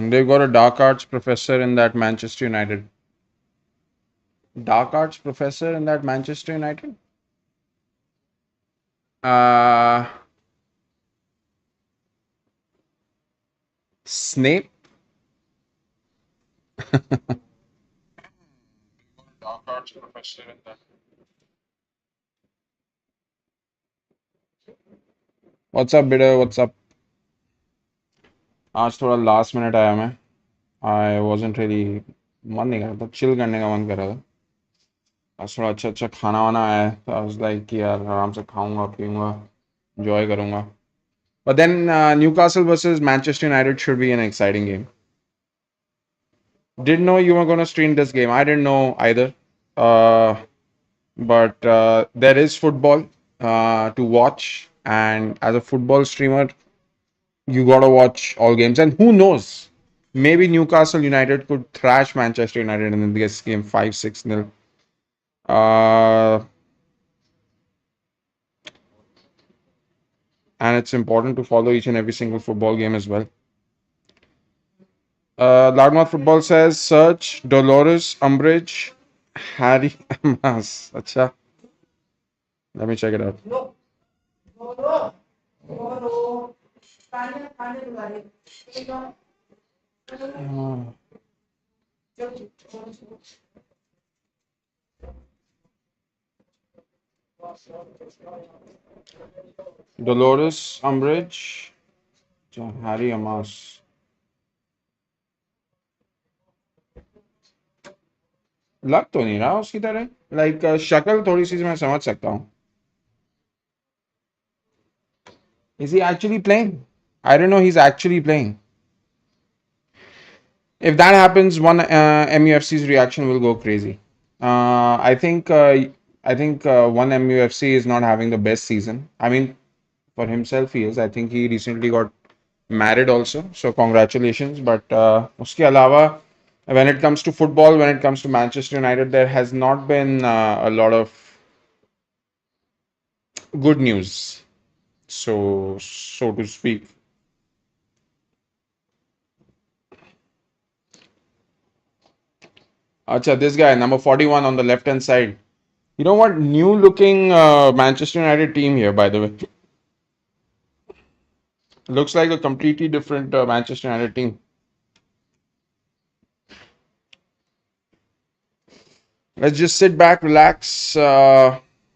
They've got a dark arts professor in that Manchester United. Dark arts professor in that Manchester United? Uh, Snape? Dark arts professor in that. What's up, bidder? What's up? आज थोड़ा last minute आया मैं. I wasn't really मन नहीं कर रहा था, chill करने का मन कर रहा था. आज थोड़ा अच्छा अच्छा खाना वाना आया है, तो आई वाज लाइक कि यार आराम से खाऊंगा पीऊंगा enjoy करूंगा. But then Newcastle versus Manchester United should be an exciting game. Didn't know you were going to stream this game. I didn't know either. Uh, but there is football to watch, and as a football streamer, you gotta watch all games. And who knows? Maybe Newcastle United could thrash Manchester United in this game 5-6 nil. Uh, and it's important to follow each and every single football game as well. Loudmouth Football says search Dolores Umbridge Harry Mas. Acha. Let me check it out. Dolores Umbridge Harry Amas. लग तो नहीं रहा उसकी तरह. Like शक्ल थोड़ी सी मैं समझ सकता हूँ. Is he actually playing? I don't know. He's actually playing. If that happens, one MUFC's reaction will go crazy. I think one MUFC is not having the best season. I mean, for himself he is. I think he recently got married also. So congratulations. But uske alawa, when it comes to football, when it comes to Manchester United, there has not been a lot of good news. So to speak. Acha, this guy, number 41 on the left hand side. You know what? New looking Manchester United team here, by the way. Looks like a completely different Manchester United team. Let's just sit back, relax,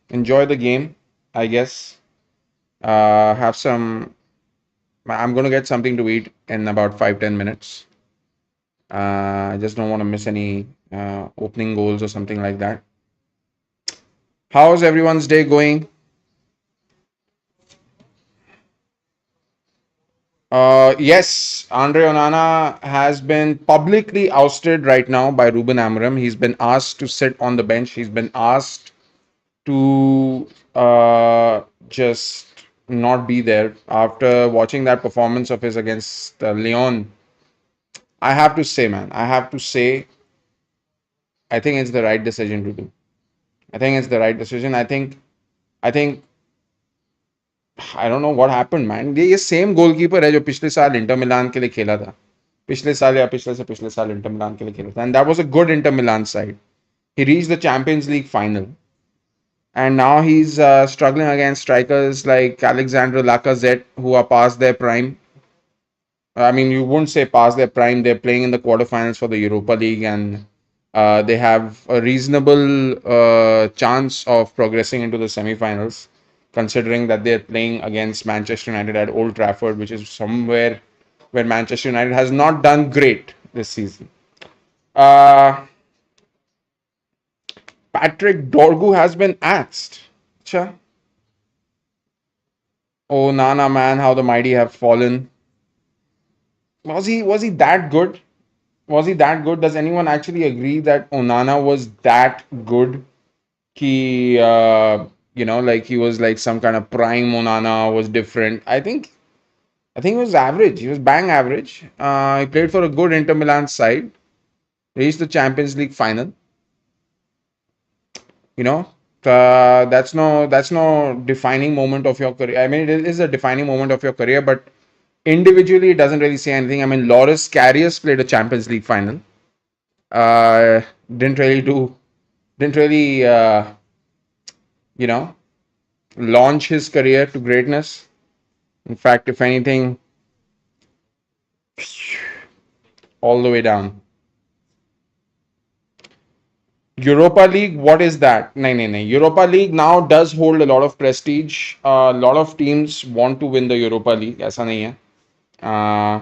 enjoy the game, I guess. Have some. I'm going to get something to eat in about 5-10 minutes. I just don't want to miss any opening goals or something like that. How's everyone's day going? Yes, Andre Onana has been publicly ousted right now by Ruben Amorim. He's been asked to sit on the bench. He's been asked to just not be there after watching that performance of his against Leon. I have to say, man, I have to say, I think it's the right decision to do. I think it's the right decision. I think I don't know what happened, man. ये same goalkeeper है जो पिछले साल Inter Milan के लिए खेला था. पिछले साल या पिछले साल इंटर मिलान के लिए खेला था. And that was a good Inter Milan side. He reached the Champions League final. And now he's struggling against strikers like Alexandre Lacazette, who are past their prime. I mean, you wouldn't say past their prime. They're playing in the quarterfinals for the Europa League, and they have a reasonable chance of progressing into the semifinals, considering that they're playing against Manchester United at Old Trafford, which is somewhere where Manchester United has not done great this season. Uh, Patrick Dorgu has been axed. Cha. Oh, Nana man, how the mighty have fallen. Was he that good? Was he that good? Does anyone actually agree that Onana was that good? He, like he was like some kind of prime Onana was different. I think he was average. He was bang average. He played for a good Inter Milan side. Reached the Champions League final. You know, that's no defining moment of your career. I mean, it is a defining moment of your career, but individually, it doesn't really say anything. I mean, Loris Karius played a Champions League final. Uh, didn't really do, didn't really, you know, launch his career to greatness. In fact, if anything, all the way down. Europa League, what is that? No, no, no. Europa League now does hold a lot of prestige. A lot of teams want to win the Europa League. ऐसा नहीं है. Uh,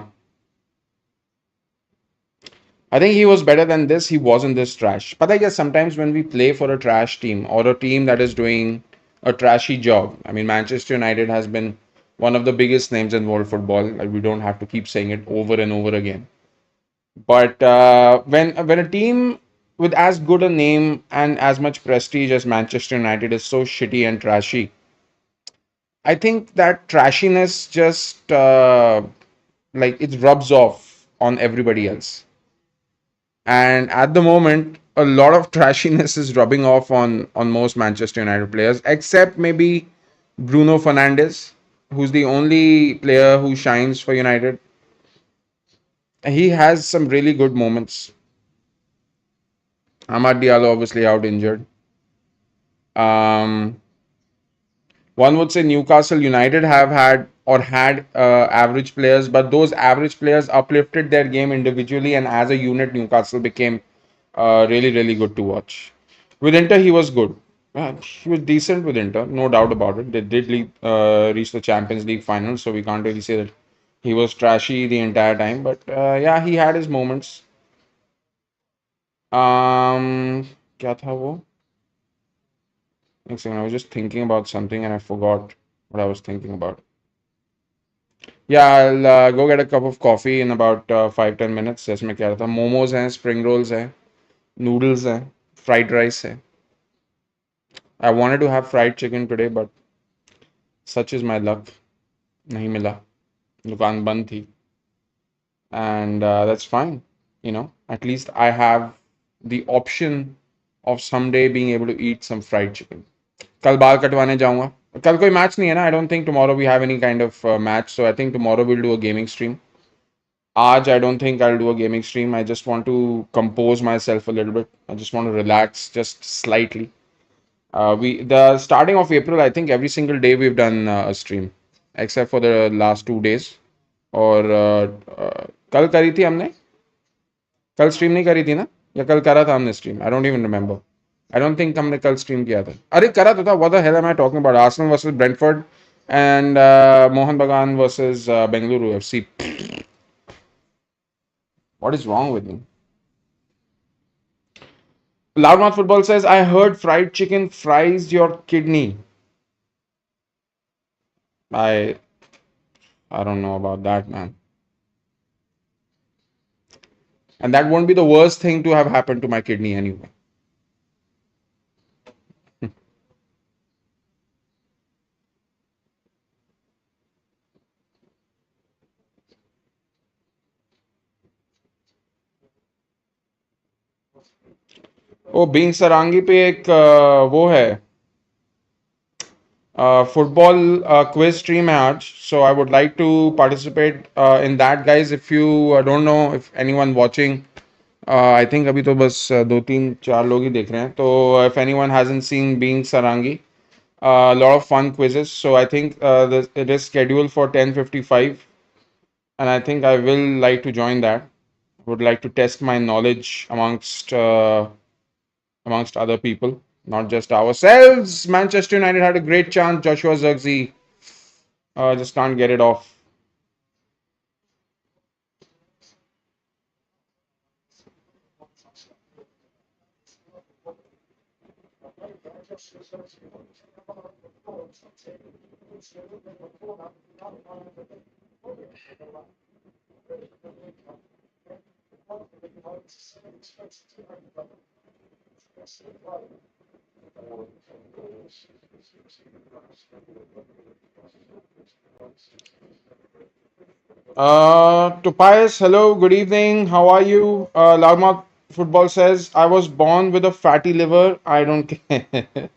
I think he was better than this. He wasn't this trash. But I guess sometimes when we play for a trash team or a team that is doing a trashy job, I mean, Manchester United has been one of the biggest names in world football. Like we don't have to keep saying it over and over again. But when a team with as good a name and as much prestige as Manchester United is so shitty and trashy, I think that trashiness just like it rubs off on everybody else. And at the moment, a lot of trashiness is rubbing off on most Manchester United players, except maybe Bruno Fernandes, who's the only player who shines for United. He has some really good moments. Amad Diallo obviously out injured. Um, One would say Newcastle United have had or had average players, but those average players uplifted their game individually, and as a unit, Newcastle became really, really good to watch. With Inter, he was good. He was decent with Inter, no doubt about it. They did reach the Champions League final, so we can't really say that he was trashy the entire time. But yeah, he had his moments. क्या था वो? Next thing, I was just thinking about something and I forgot what I was thinking about. Yeah, I'll go get a cup of coffee in about 5-10 minutes. जैसे मैं कह रहा था मोमोज हैं spring rolls हैं नूडल्स हैं फ्राइड राइस है I wanted to have fried chicken today but such is my luck नहीं मिला दुकान बंद थी and that's fine at least I have the option of someday being able to eat some fried chicken कल बाल कटवाने जाऊंगा कल कोई मैच नहीं है ना I don't think tomorrow we have any kind of match so I think tomorrow we'll do a gaming stream Aj, I don't think I'll do a gaming stream. I just want to compose myself a little bit. I just want to relax just slightly. We the starting of April, I think every single day we've done a stream, except for the last 2 days. और कल करी थी हमने कल stream नहीं करी थी ना या कल करा था हमने stream I don't even remember I don't think हमने कल स्ट्रीम किया था अरे करा तो था what the hell am I talking about Arsenal versus Brentford and Mohun Bagan versus Bengaluru FC What is wrong with me? Loudmouth Football says, I heard fried chicken fries your kidney. I I don't know about that, man. And that won't be the worst thing to have happened to my kidney anyway. ओ बीइंग सरांगी पे एक वो है football quiz stream है आज so I would like to participate in that guys if you don't know if anyone watching I think अभी तो बस दो तीन चार लोग ही देख रहे हैं तो if anyone hasn't seen being सरांगी a lot of fun quizzes. So I think it is scheduled for 10:55, and I think I will like to join that. Would like to test my knowledge amongst other people, not just ourselves. Manchester United had a great chance. Joshua Zirkzee just can't get it off. Tobias, hello, good evening. How are you? Loudmouth Football says, I was born with a fatty liver. I don't care.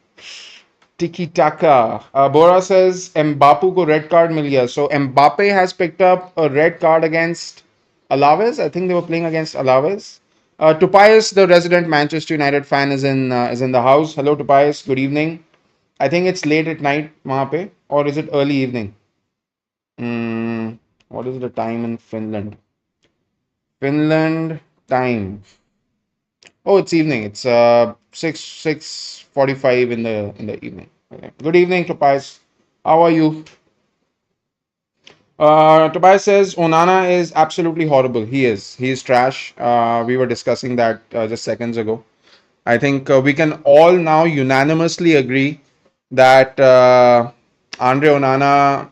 Tiki Taka. Bora says, Mbappe ko red card mil gaya. So Mbappe has picked up a red card against Alaves. I think they were playing against Alaves. Tobias, the resident Manchester United fan, is in the house. Hello, Tobias. Good evening. I think it's late at night, Mahape, or is it early evening? What is the time in Finland? Finland time. Oh, it's evening. It's 6:45 in the evening. Okay. Good evening, Tobias. How are you? Tobias says Onana is absolutely horrible. He is. He is trash. We were discussing that just seconds ago. I think we can all now unanimously agree that Andre Onana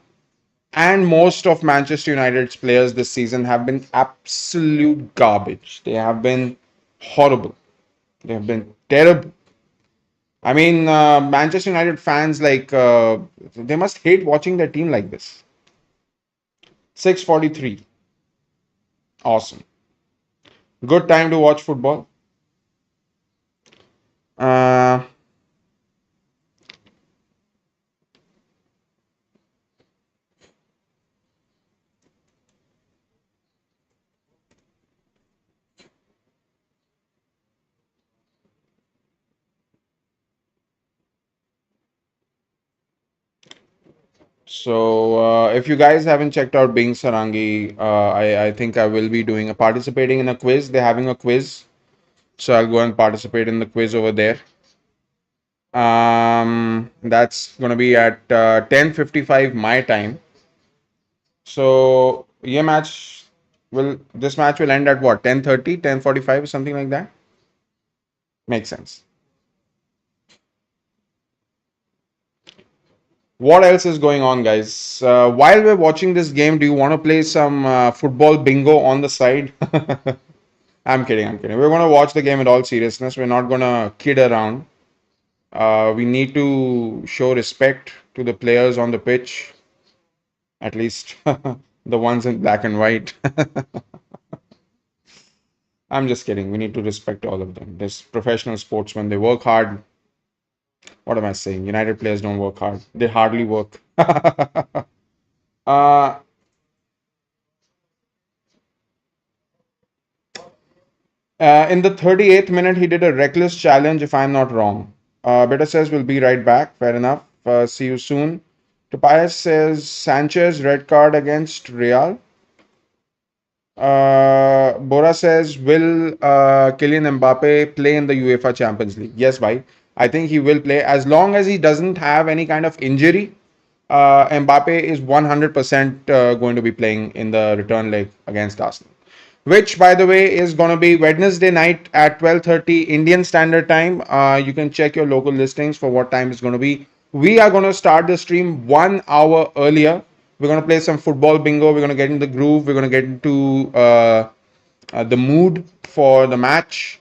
and most of Manchester United's players this season have been absolute garbage. They have been horrible. They have been terrible. I mean, Manchester United fans they must hate watching their team like this. 6:43. Awesome. Good time to watch football. Uh, if you guys haven't checked out Bing Sarangi, I think I will be participating in a quiz. They're having a quiz, so I'll go and participate in the quiz over there. That's gonna be at 10:55 my time. So this match will end at what, 10:30, 10:45 or something like that? Makes sense. What else is going on, guys? While we're watching this game, do you want to play some football bingo on the side? I'm kidding. I'm kidding. We're going to watch the game in all seriousness. We're not going to kid around. We need to show respect to the players on the pitch, at least the ones in black and white. I'm just kidding. We need to respect all of them. There's professional sportsmen. They work hard. What am I saying? United players don't work hard. They hardly work. uh, in the 38th minute, he did a reckless challenge, if I'm not wrong. Better says we'll be right back. Fair enough. See you soon. Tobias says Sanchez red card against Real. Bora says, will Kylian Mbappe play in the UEFA Champions League? Yes, bhai. I think he will play as long as he doesn't have any kind of injury. Mbappe is 100% going to be playing in the return leg against Arsenal, which, by the way, is going to be Wednesday night at 12:30 Indian Standard Time. You can check your local listings for what time it's going to be. We are going to start the stream 1 hour earlier. We're going to play some football bingo. We're going to get in the groove. We're going to get into the mood for the match.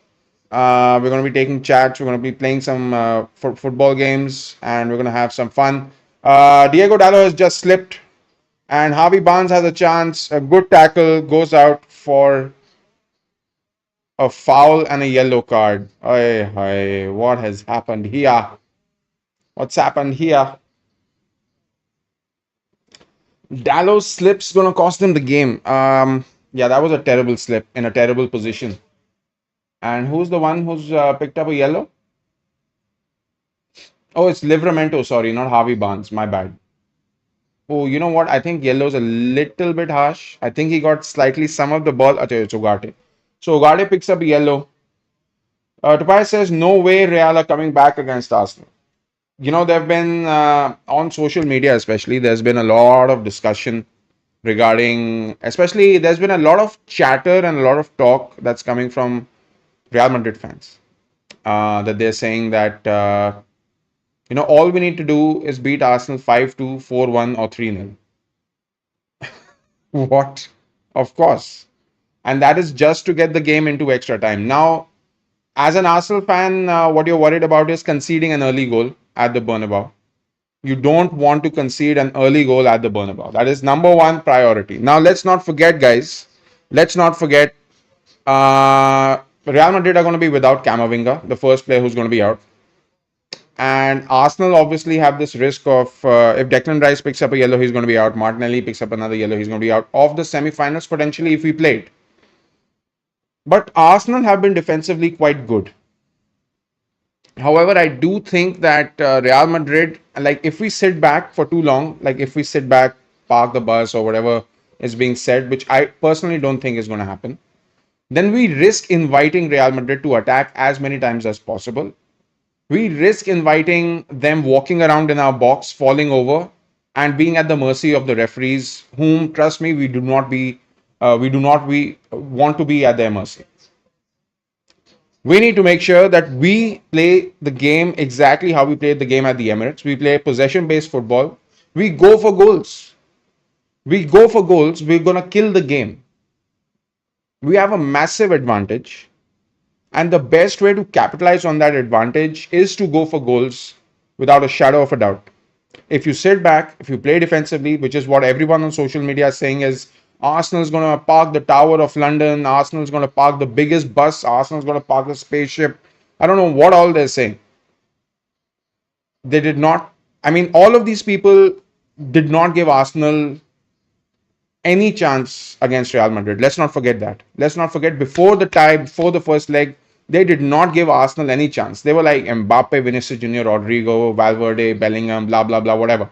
We're going to be taking chats. We're going to be playing some football games, and we're going to have some fun. Diego Dallo has just slipped, and Harvey Barnes has a chance. A good tackle goes out for a foul and a yellow card. What has happened here? What's happened here? Dallo's slip's gonna cost him the game. Yeah, that was a terrible slip in a terrible position. And who's the one who's picked up a yellow? Oh, it's Livramento. Sorry, not Harvey Barnes. My bad. Oh, you know what? I think yellow's a little bit harsh. I think he got slightly some of the ball. Achha, it's Ugarte. So Ugarte picks up a yellow. Tobias says, no way Real are coming back against Arsenal. There have been, on social media especially, there's been a lot of discussion regarding, especially, there's been a lot of chatter and a lot of talk that's coming from Real Madrid fans. That they're saying that All we need to do is beat Arsenal 5-2, 4-1, or 3-0. What? Of course. And that is just to get the game into extra time. Now, as an Arsenal fan, what you're worried about is conceding an early goal at the Bernabeu. You don't want to concede an early goal at the Bernabeu. That is number one priority. Now, let's not forget, guys. Let's not forget, Real Madrid are going to be without Camavinga, the first player who's going to be out. And Arsenal obviously have this risk of if Declan Rice picks up a yellow, he's going to be out. Martinelli picks up another yellow, he's going to be out of the semi-finals potentially if we played. But Arsenal have been defensively quite good. However, I do think that Real Madrid, like if we sit back for too long, like if we sit back, park the bus or whatever is being said, which I personally don't think is going to happen, then we risk inviting Real Madrid to attack as many times as possible. We risk inviting them walking around in our box, falling over, and being at the mercy of the referees, whom, trust me, we do not want to be at their mercy. We need to make sure that we play the game exactly how we played the game at the Emirates. We play possession based football. We go for goals. We go for goals. We're going to kill the game. We have a massive advantage. And the best way to capitalize on that advantage is to go for goals without a shadow of a doubt. If you sit back, if you play defensively, which is what everyone on social media is saying, is Arsenal is going to park the Tower of London, Arsenal is going to park the biggest bus, Arsenal is going to park the spaceship. I don't know what all they're saying. They did not, I mean, all of these people did not give Arsenal any chance against Real Madrid. Let's not forget that. Let's not forget before the tie, before the first leg, they did not give Arsenal any chance. They were like Mbappe, Vinicius Jr., Rodrigo, Valverde, Bellingham, blah, blah, blah, whatever.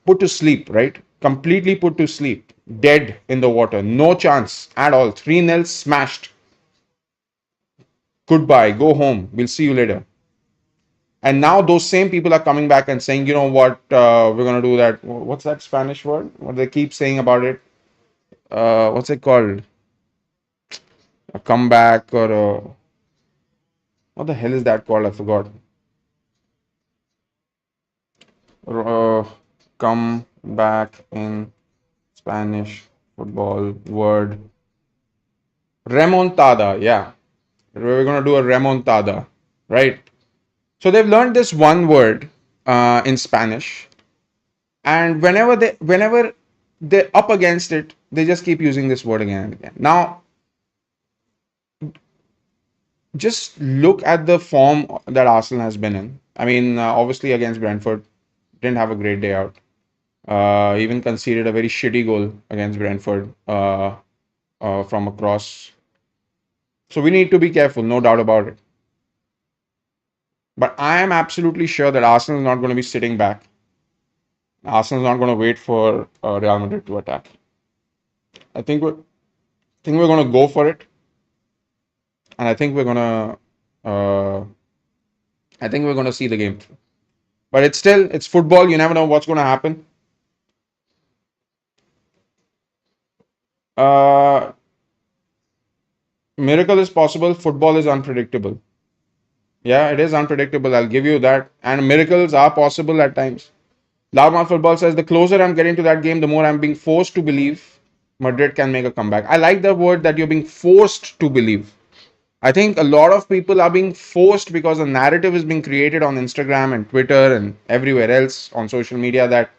Put to sleep, right? Completely put to sleep. Dead in the water. No chance at all. 3-0 smashed. Goodbye. Go home. We'll see you later. And now those same people are coming back and saying, you know what, we're going to do that. What's that Spanish word? What they keep saying about it? What's it called? A comeback or a... What the hell is that called? I forgot. Come back in Spanish football word. Remontada. Yeah. We're going to do a remontada. Right? So they've learned this one word in Spanish. And whenever they're up against it, they just keep using this word again and again. Now, just look at the form that Arsenal has been in. I mean, obviously against Brentford, didn't have a great day out. Even conceded a very shitty goal against Brentford from a cross. So we need to be careful, no doubt about it. But I am absolutely sure that Arsenal is not going to be sitting back. Arsenal is not going to wait for Real Madrid to attack. I think we're going to go for it, and I think we're going to see the game through. But it's football. You never know what's going to happen. Miracle is possible. Football is unpredictable. Yeah, it is unpredictable. I'll give you that. And miracles are possible at times. Loudmouth Football says, the closer I'm getting to that game, the more I'm being forced to believe Madrid can make a comeback. I like the word that you're being forced to believe. I think a lot of people are being forced because a narrative is being created on Instagram and Twitter and everywhere else on social media that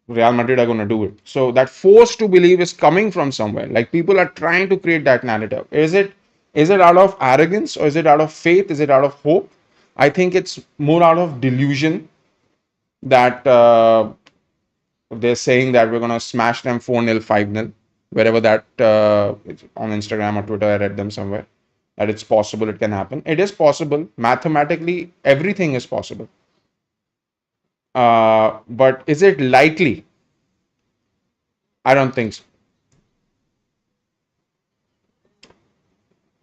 Real Madrid are going to do it. So that force to believe is coming from somewhere. Like people are trying to create that narrative. Is it out of arrogance or is it out of faith? Is it out of hope? I think it's more out of delusion that they're saying that we're going to smash them 4-0, 5-0. Wherever that on Instagram or Twitter, I read them somewhere that it's possible, it can happen. It is possible. Mathematically, everything is possible. But is it likely? I don't think so.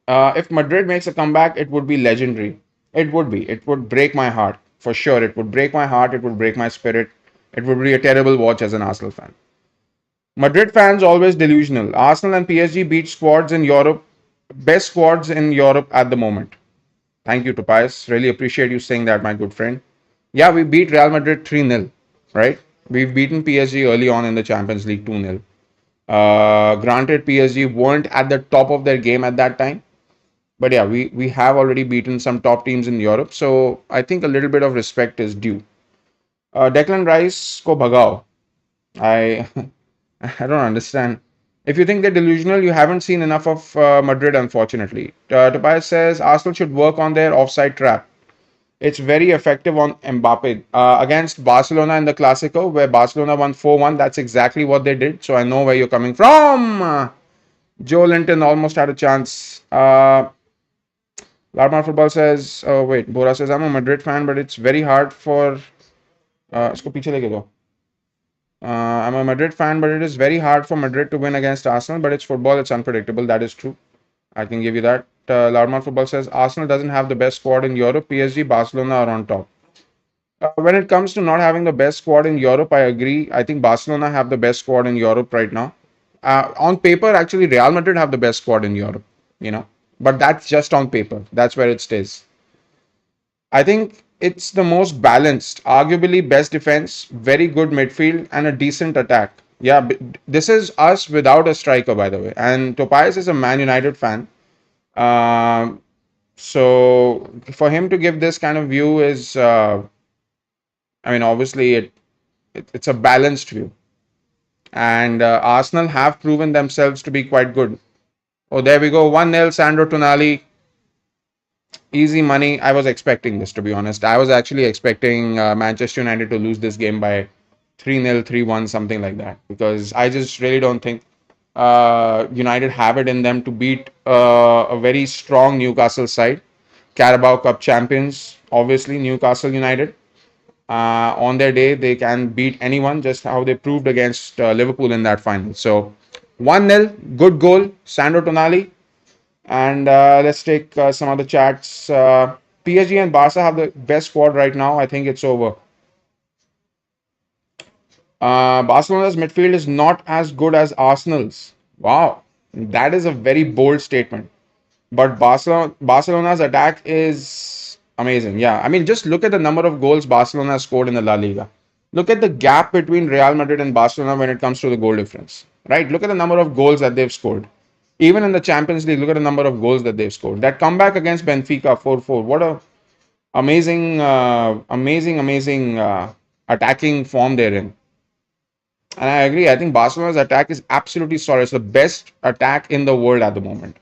If Madrid makes a comeback, it would be legendary. It would be. It would break my heart. For sure. It would break my heart. It would break my spirit. It would be a terrible watch as an Arsenal fan. Madrid fans always delusional. Arsenal and PSG beat squads in Europe best squads in Europe at the moment. Thank you, Tobias. Really appreciate you saying that, my good friend. Yeah, we beat Real Madrid 3-0, right? We've beaten PSG early on in the Champions League 2-0. Granted, PSG weren't at the top of their game at that time. But yeah, we have already beaten some top teams in Europe. So I think a little bit of respect is due. Declan Rice ko bhagao. I I don't understand. If you think they're delusional, you haven't seen enough of Madrid, unfortunately. Tobias says Arsenal should work on their offside trap. It's very effective on Mbappe. Against Barcelona in the Clasico, where Barcelona won 4-1, that's exactly what they did. So I know where you're coming from. Joe Linton almost had a chance. Larmar Football says, oh wait, Bora says, I'm a Madrid fan, but it's very hard for. इसको पीछे लेके दो. I'm a Madrid fan, but it is very hard for Madrid to win against Arsenal. But it's football, it's unpredictable. That is true. I can give you that. Larmar Football says Arsenal doesn't have the best squad in Europe. PSG, Barcelona are on top. When it comes to not having the best squad in Europe, I agree. I think Barcelona have the best squad in Europe right now. On paper, actually, Real Madrid have the best squad in Europe, you know, but that's just on paper. That's where it stays. I think it's the most balanced, arguably best defense, very good midfield, and a decent attack. Yeah, this is us without a striker, by the way. And Tobias is a Man United fan. Um, so for him to give this kind of view is, I mean, obviously it's a balanced view. And Arsenal have proven themselves to be quite good. Oh, there we go. 1-0, Sandro Tonali. Easy money. I was expecting this, to be honest. I was actually expecting Manchester United to lose this game by 3-0, 3-1, something like that. Because I just really don't think United have it in them to beat a very strong Newcastle side. Carabao Cup champions, obviously, Newcastle United. On their day, they can beat anyone, just how they proved against Liverpool in that final. So 1-0, good goal, Sandro Tonali. And let's take some other chats. PSG and Barca have the best squad right now. I think it's over. Barcelona's midfield is not as good as Arsenal's. Wow, that is a very bold statement. But Barcelona's attack is amazing. Yeah, I mean, just look at the number of goals Barcelona scored in the La Liga. Look at the gap between Real Madrid and Barcelona when it comes to the goal difference. Right? Look at the number of goals that they've scored. Even in the Champions League, look at the number of goals that they've scored. That comeback against Benfica 4-4. What a amazing attacking form they're in. And I agree. I think Barcelona's attack is absolutely solid. It's the best attack in the world at the moment.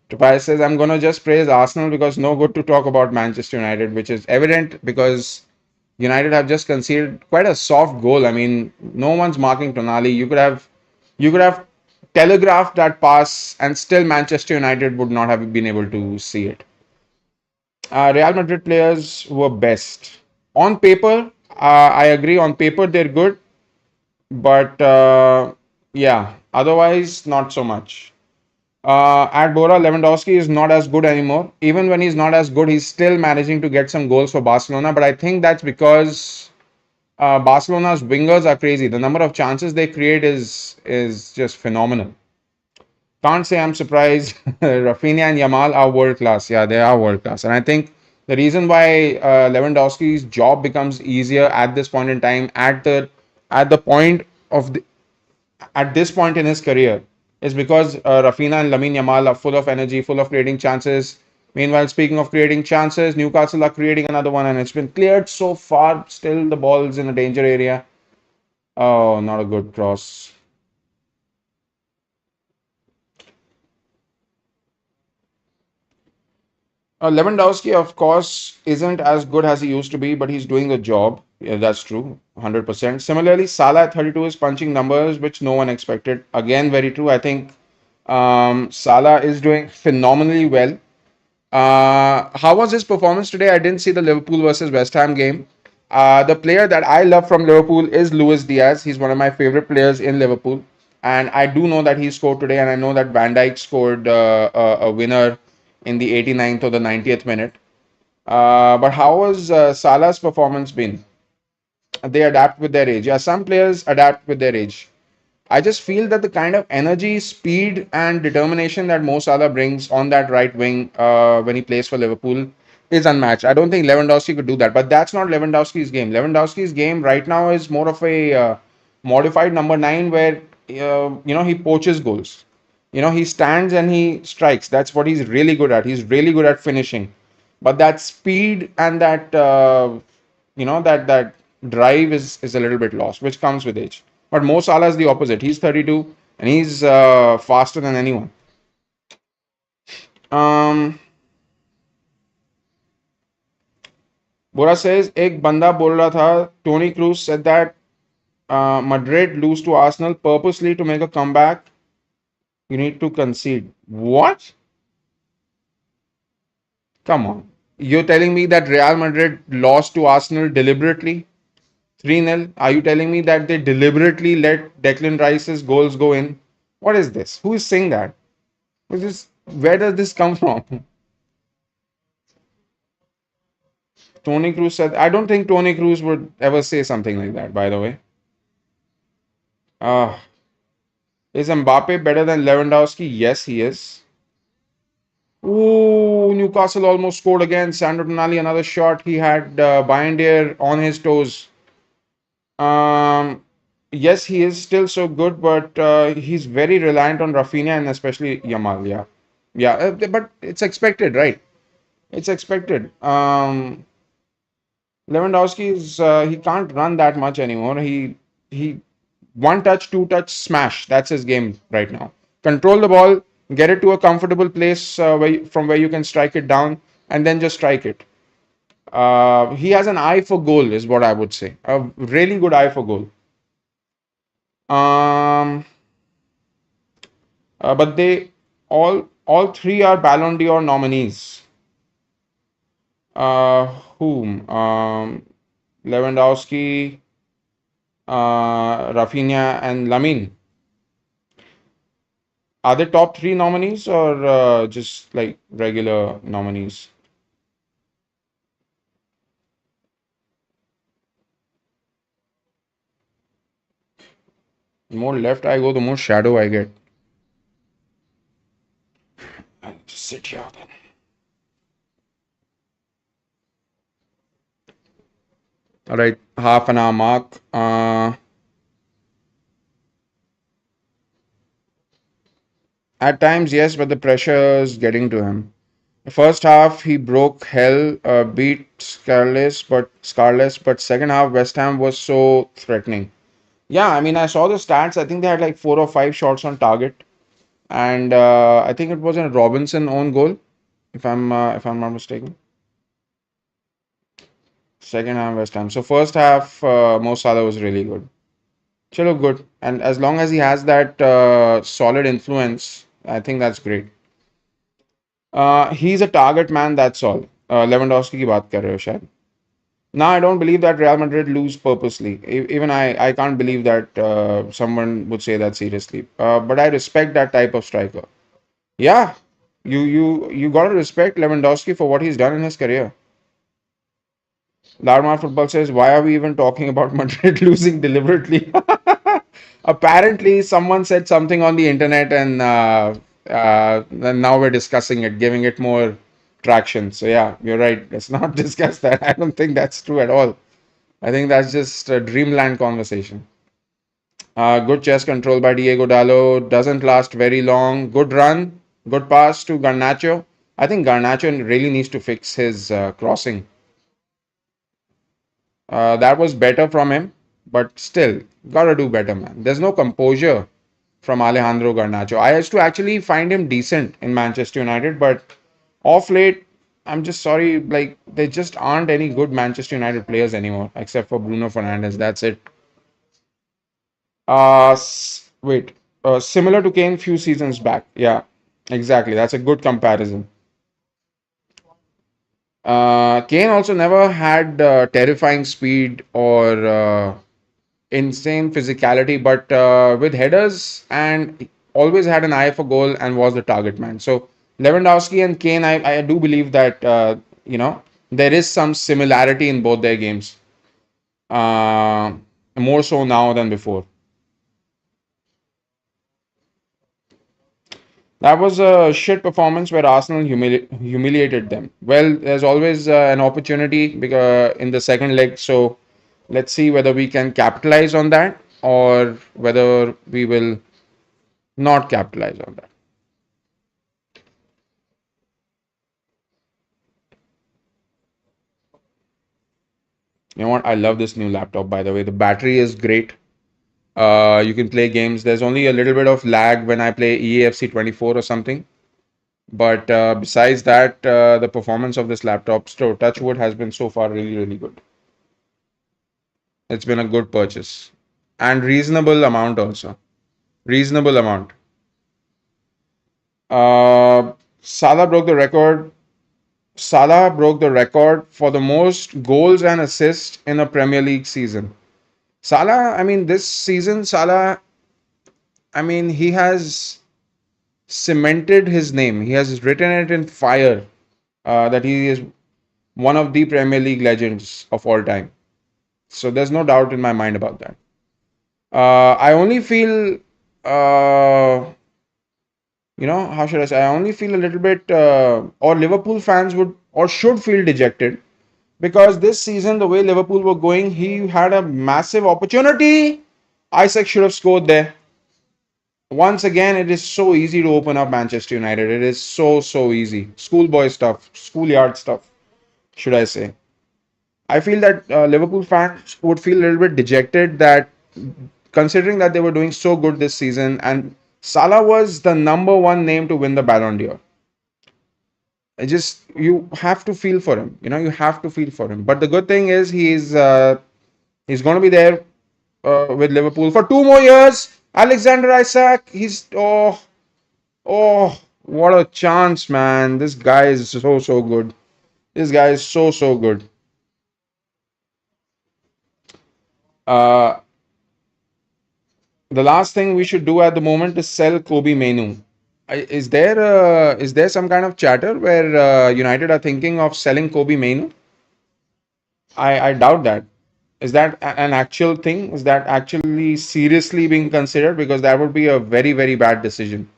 Tobias says, I'm going to just praise Arsenal because no good to talk about Manchester United, which is evident because United have just conceded quite a soft goal. I mean, no one's marking Tonali. You could have telegraphed that pass and still Manchester United would not have been able to see it. Real Madrid players were best. On paper, I agree. On paper, they're good. But yeah, otherwise, not so much. At Bora, Lewandowski is not as good anymore. Even when he's not as good, he's still managing to get some goals for Barcelona. But I think that's because Barcelona's wingers are crazy. The number of chances they create is just phenomenal. Can't say I'm surprised. Rafinha and Yamal are world class. Yeah, they are world class. And I think the reason why Lewandowski's job becomes easier at this point in time, at the point of the, at this point in his career, is because Rafinha and Lamine Yamal are full of energy, full of creating chances. Meanwhile, speaking of creating chances, Newcastle are creating another one, and it's been cleared so far. Still, the ball's in a danger area. Oh, not a good cross. Lewandowski, of course, isn't as good as he used to be, but he's doing the job. Yeah, that's true, 100%. Similarly, Salah at 32 is punching numbers which no one expected. Again, very true. I think Salah is doing phenomenally well. How was his performance today? I didn't see the Liverpool versus West Ham game. The player that I love from Liverpool is Luis Diaz. He's one of my favorite players in Liverpool. And I do know that he scored today, and I know that Van Dijk scored a winner in the 89th or the 90th minute. But how has Salah's performance been? They adapt with their age. Yeah, some players adapt with their age. I just feel that the kind of energy, speed, and determination that Mo Salah brings on that right wing when he plays for Liverpool is unmatched. I don't think Lewandowski could do that, but that's not Lewandowski's game. Lewandowski's game right now is more of a modified number nine where he poaches goals. He stands and he strikes. That's what he's really good at. He's really good at finishing. But that speed and that that drive is a little bit lost, which comes with age. But Mo Salah is the opposite. He's 32 and he's faster than anyone. Um, Bora says, एक बंदा बोल रहा था, Tony Cruz said that Madrid lose to Arsenal purposely to make a comeback. You need to concede. What? Come on. You're telling me that Real Madrid lost to Arsenal deliberately? 3-0. Are you telling me that they deliberately let Declan Rice's goals go in? What is this? Who is saying that? Where does this come from? Tony Cruz said, I don't think Tony Cruz would ever say something like that, by the way. Uh, is Mbappe better than Lewandowski? Yes, he is. Ooh, Newcastle almost scored again. Sandro Tonali, another shot. He had Bindier on his toes. Um, yes, he is still so good, but he's very reliant on Rafinha and especially Yamal. Yeah, yeah, but it's expected, right? It's expected. Lewandowski is he can't run that much anymore. He one touch, two touch, smash. That's his game right now. Control the ball, get it to a comfortable place from where you can strike it down, and then just strike it. He has an eye for goal, is what I would say. A really good eye for goal. Um, but they all three are Ballon d'Or nominees. Uh, whom? Lewandowski, Rafinha, and Lamine. Are they top three nominees or just like regular nominees? The more left I go, the more shadow I get. I'll just sit here then. All right, half an hour mark. At times, yes, but the pressure is getting to him. The first half, he broke hell, beat Scarless, but second half, West Ham was so threatening. Yeah, I mean, I saw the stats. I think they had like 4 or 5 shots on target, and I think it was a Robinson own goal, if I'm not mistaken. Second half, West Ham. So first half, Mo Salah was really good. Chalo, good. And as long as he has that solid influence, I think that's great. He's a target man, that's all. Lewandowski की बात कर रहे हो शायद. Now I don't believe that Real Madrid lose purposely. Even I can't believe that someone would say that seriously. But I respect that type of striker. Yeah, you gotta respect Lewandowski for what he's done in his career. Larmar Football says, why are we even talking about Madrid losing deliberately? Apparently, someone said something on the internet, and now we're discussing it, giving it more traction. So, yeah, you're right. Let's not discuss that. I don't think that's true at all. I think that's just a dreamland conversation. Good chest control by Diego Dallo. Doesn't last very long. Good run. Good pass to Garnacho. I think Garnacho really needs to fix his crossing. That was better from him, but still, gotta do better, man. There's no composure from Alejandro Garnacho. I used to actually find him decent in Manchester United, but off late, I'm just sorry, like, there just aren't any good Manchester United players anymore, except for Bruno Fernandes. That's it. Wait, similar to Kane few seasons back. Yeah, exactly. That's a good comparison. Kane also never had terrifying speed or insane physicality, but with headers and always had an eye for goal and was the target man. So Lewandowski and Kane, I do believe that there is some similarity in both their games, uh, more so now than before. That was a shit performance where Arsenal humiliated them. Well, there's always an opportunity because in the second leg, so let's see whether we can capitalize on that or whether we will not capitalize on that. You know what? I love this new laptop, by the way. The battery is great. You can play games. There's only a little bit of lag when I play EAFC 24 or something. But besides that, the performance of this laptop, so Touchwood, has been so far really, really good. It's been a good purchase and reasonable amount also. Reasonable amount. Salah broke the record. Salah broke the record for the most goals and assists in a Premier League season. Salah, I mean, this season, Salah, I mean, he has cemented his name. He has written it in fire that he is one of the Premier League legends of all time. So there's no doubt in my mind about that. I only feel, how should I say? I only feel a little bit, or Liverpool fans would or should feel dejected because this season, the way Liverpool were going, he had a massive opportunity. Isak should have scored there. Once again, it is so easy to open up Manchester United. It is so easy. Schoolboy stuff, schoolyard stuff, should I say. I feel that Liverpool fans would feel a little bit dejected that considering that they were doing so good this season and Salah was the number one name to win the Ballon d'Or. I just you have to feel for him. You have to feel for him. But the good thing is he's going to be there with Liverpool for 2 more years. Alexander Isak, he's what a chance, man! This guy is so good. This guy is so good. Uh, the last thing we should do at the moment is sell Kobe Menu. Is there some kind of chatter where United are thinking of selling Kobe Menu? I doubt that. Is that an actual thing? Is that actually seriously being considered? Because that would be a very bad decision.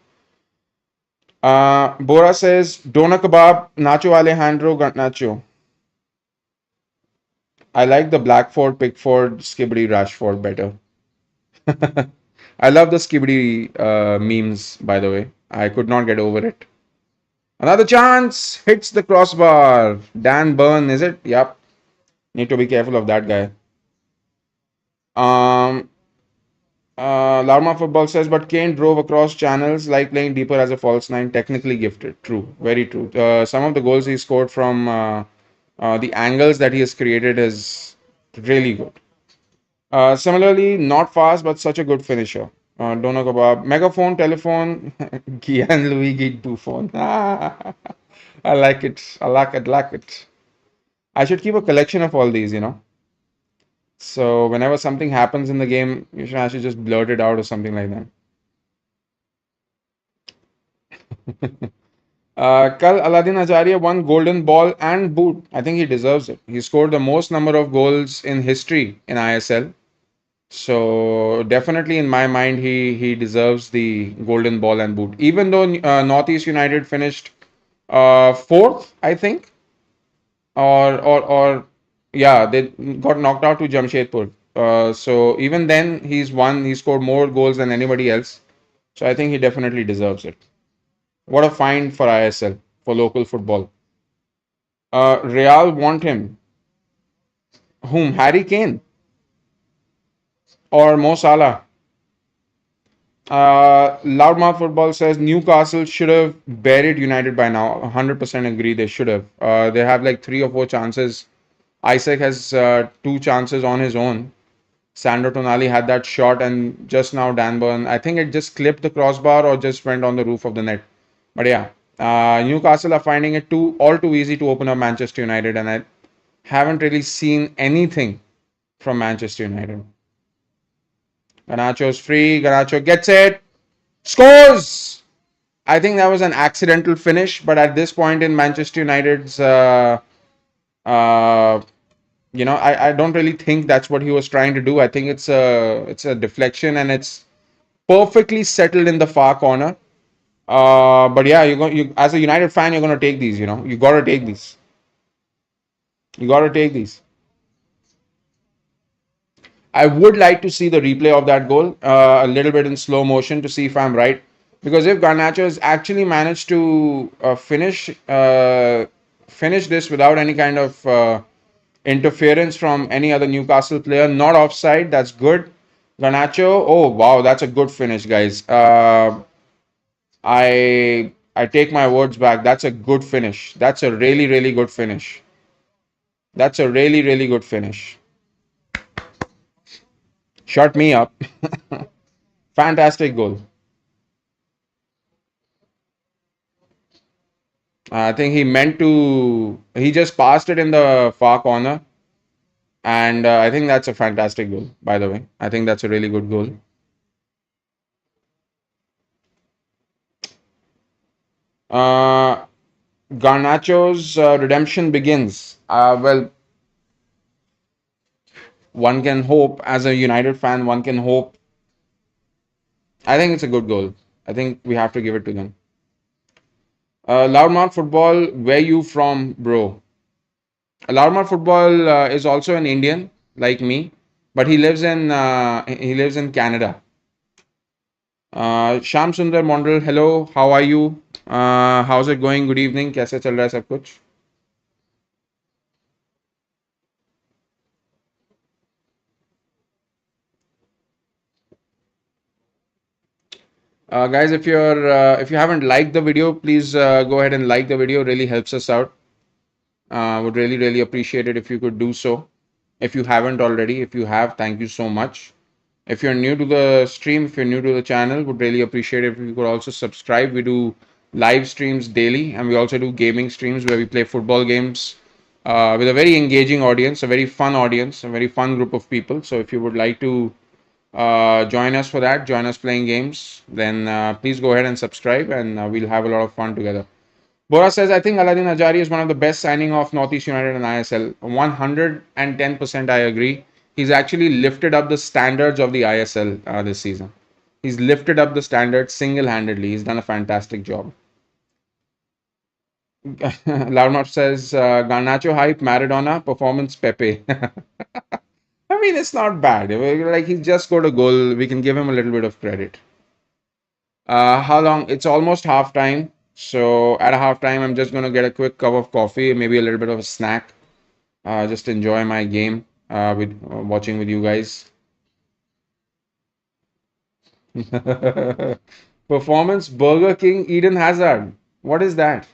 Bora says, Dona Kebab, Nacho Alejandro Nacho. I like the Blackford, Pickford, Skibberty, Rashford better. I love the Skibberty memes, by the way. I could not get over it. Another chance hits the crossbar. Dan Burn, is it? Yep. Need to be careful of that guy. Um, Larma Football says, but Kane drove across channels like playing deeper as a false nine. Technically gifted. True. Very true. Some of the goals he scored from the angles that he has created is really good. Similarly, not fast, but such a good finisher. Don't know about megaphone, telephone, Gian Luigi Buffon. I like it. I like it. I should keep a collection of all these. So whenever something happens in the game, I should just blurt it out or something like that. Kal Aladdin Acharia won Golden Ball and Boot. I think he deserves it. He scored the most number of goals in history in ISL. So definitely in my mind, he deserves the Golden Ball and Boot. Even though Northeast United finished fourth, I think, or yeah, they got knocked out to Jamshedpur. So even then, he's won. He scored more goals than anybody else. So I think he definitely deserves it. What a find for ISL for local football. Real want him. Whom? Harry Kane or Mo Salah? Loudmouth Football says Newcastle should have buried United by now. 100% agree they should have. They have like 3 or 4 chances. Isak has 2 chances on his own. Sandro Tonali had that shot, and just now Dan Burn, I think it just clipped the crossbar or just went on the roof of the net. But yeah, Newcastle are finding it all too easy to open up Manchester United, and I haven't really seen anything from Manchester United. Garnacho's free. Garnacho gets it. Scores! I think that was an accidental finish, but at this point in Manchester United's, uh, I don't really think that's what he was trying to do. I think it's a deflection and it's perfectly settled in the far corner. But yeah, you as a United fan, you're gonna take these. You know, you gotta take these. You gotta take these. I would like to see the replay of that goal a little bit in slow motion to see if I'm right. Because if Garnacho has actually managed to finish this without any kind of interference from any other Newcastle player, not offside, that's good. Garnacho, oh wow, that's a good finish, guys. I take my words back. That's a good finish. That's a really really good finish. That's a really really good finish. Shut me up. Fantastic goal. I think he meant to. He just passed it in the far corner, and I think that's a fantastic goal. By the way, I think that's a really good goal. Uh, Garnacho's redemption begins. Well, one can hope as a United fan. One can hope. I think it's a good goal. I think we have to give it to them. Loudmouth Football, where you from, bro? Loudmouth Football is also an Indian like me, but he lives in Canada. Sham Sundar Mondal, hello, how are you? How's it going? Good evening. कैसे चल रहा है सब कुछ? Guys, if you haven't liked the video, please go ahead and like the video. Really helps us out. Would really really appreciate it if you could do so. If you haven't already, if you have, thank you so much. If you're new to the stream, if you're new to the channel, would really appreciate it if you could also subscribe. We do live streams daily, and we also do gaming streams where we play football games with a very engaging audience, a very fun audience, a very fun group of people. So if you would like to join us for that, join us playing games, then please go ahead and subscribe, and we'll have a lot of fun together. Bora says, I think Aladdin Ajari is one of the best signing of Northeast United and ISL. 110% I agree. He's actually lifted up the standards of the ISL this season. He's lifted up the standards single-handedly. He's done a fantastic job. Loudmouth says, Garnacho hype, Maradona, performance Pepe. I mean, it's not bad. Like, he's just got a goal. We can give him a little bit of credit. How long? It's almost half time. So at a half time, I'm just gonna get a quick cup of coffee, maybe a little bit of a snack. Just enjoy my game with watching with you guys. Performance Burger King Eden Hazard. What is that?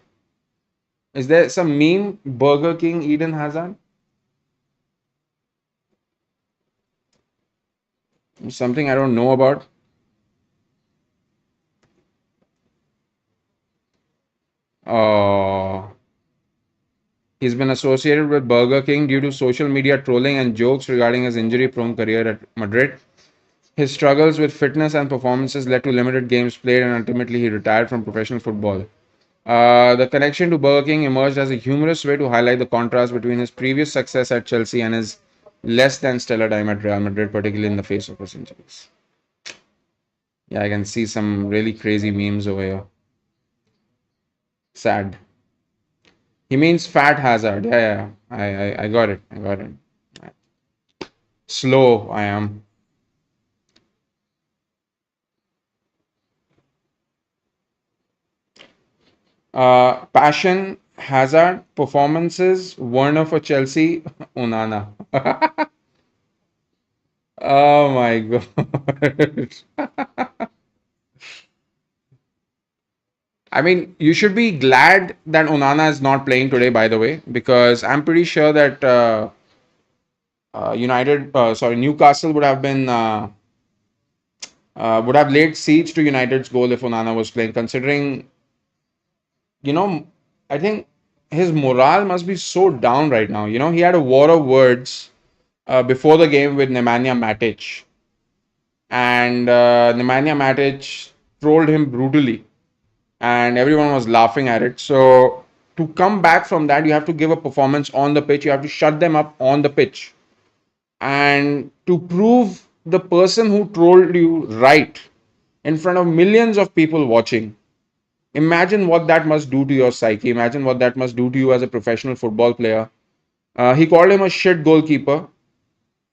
Is there some meme Burger King Eden Hazard? Something I don't know about. Oh. He's been associated with Burger King due to social media trolling and jokes regarding his injury prone career at Madrid. His struggles with fitness and performances led to limited games played, and ultimately he retired from professional football. The connection to Burger King emerged as a humorous way to highlight the contrast between his previous success at Chelsea and his less than stellar time at Real Madrid, particularly in the face of his injuries. Yeah, I can see some really crazy memes over here. Sad. He means fat hazard. Yeah, yeah. I got it. I got it. Slow, I am. Passion, Hazard, performances, Werner for Chelsea, Onana. Oh my god. I mean, you should be glad that Onana is not playing today, by the way, because I'm pretty sure that Newcastle would have laid siege to United's goal if Onana was playing, considering, you know, I think his morale must be so down right now. You know, he had a war of words before the game with Nemanja Matic, and Nemanja Matic trolled him brutally, and everyone was laughing at it. So to come back from that, you have to give a performance on the pitch. You have to shut them up on the pitch, and to prove the person who trolled you right in front of millions of people watching, Imagine what that must do to your psyche. Imagine what that must do to you as a professional football player. He called him a shit goalkeeper,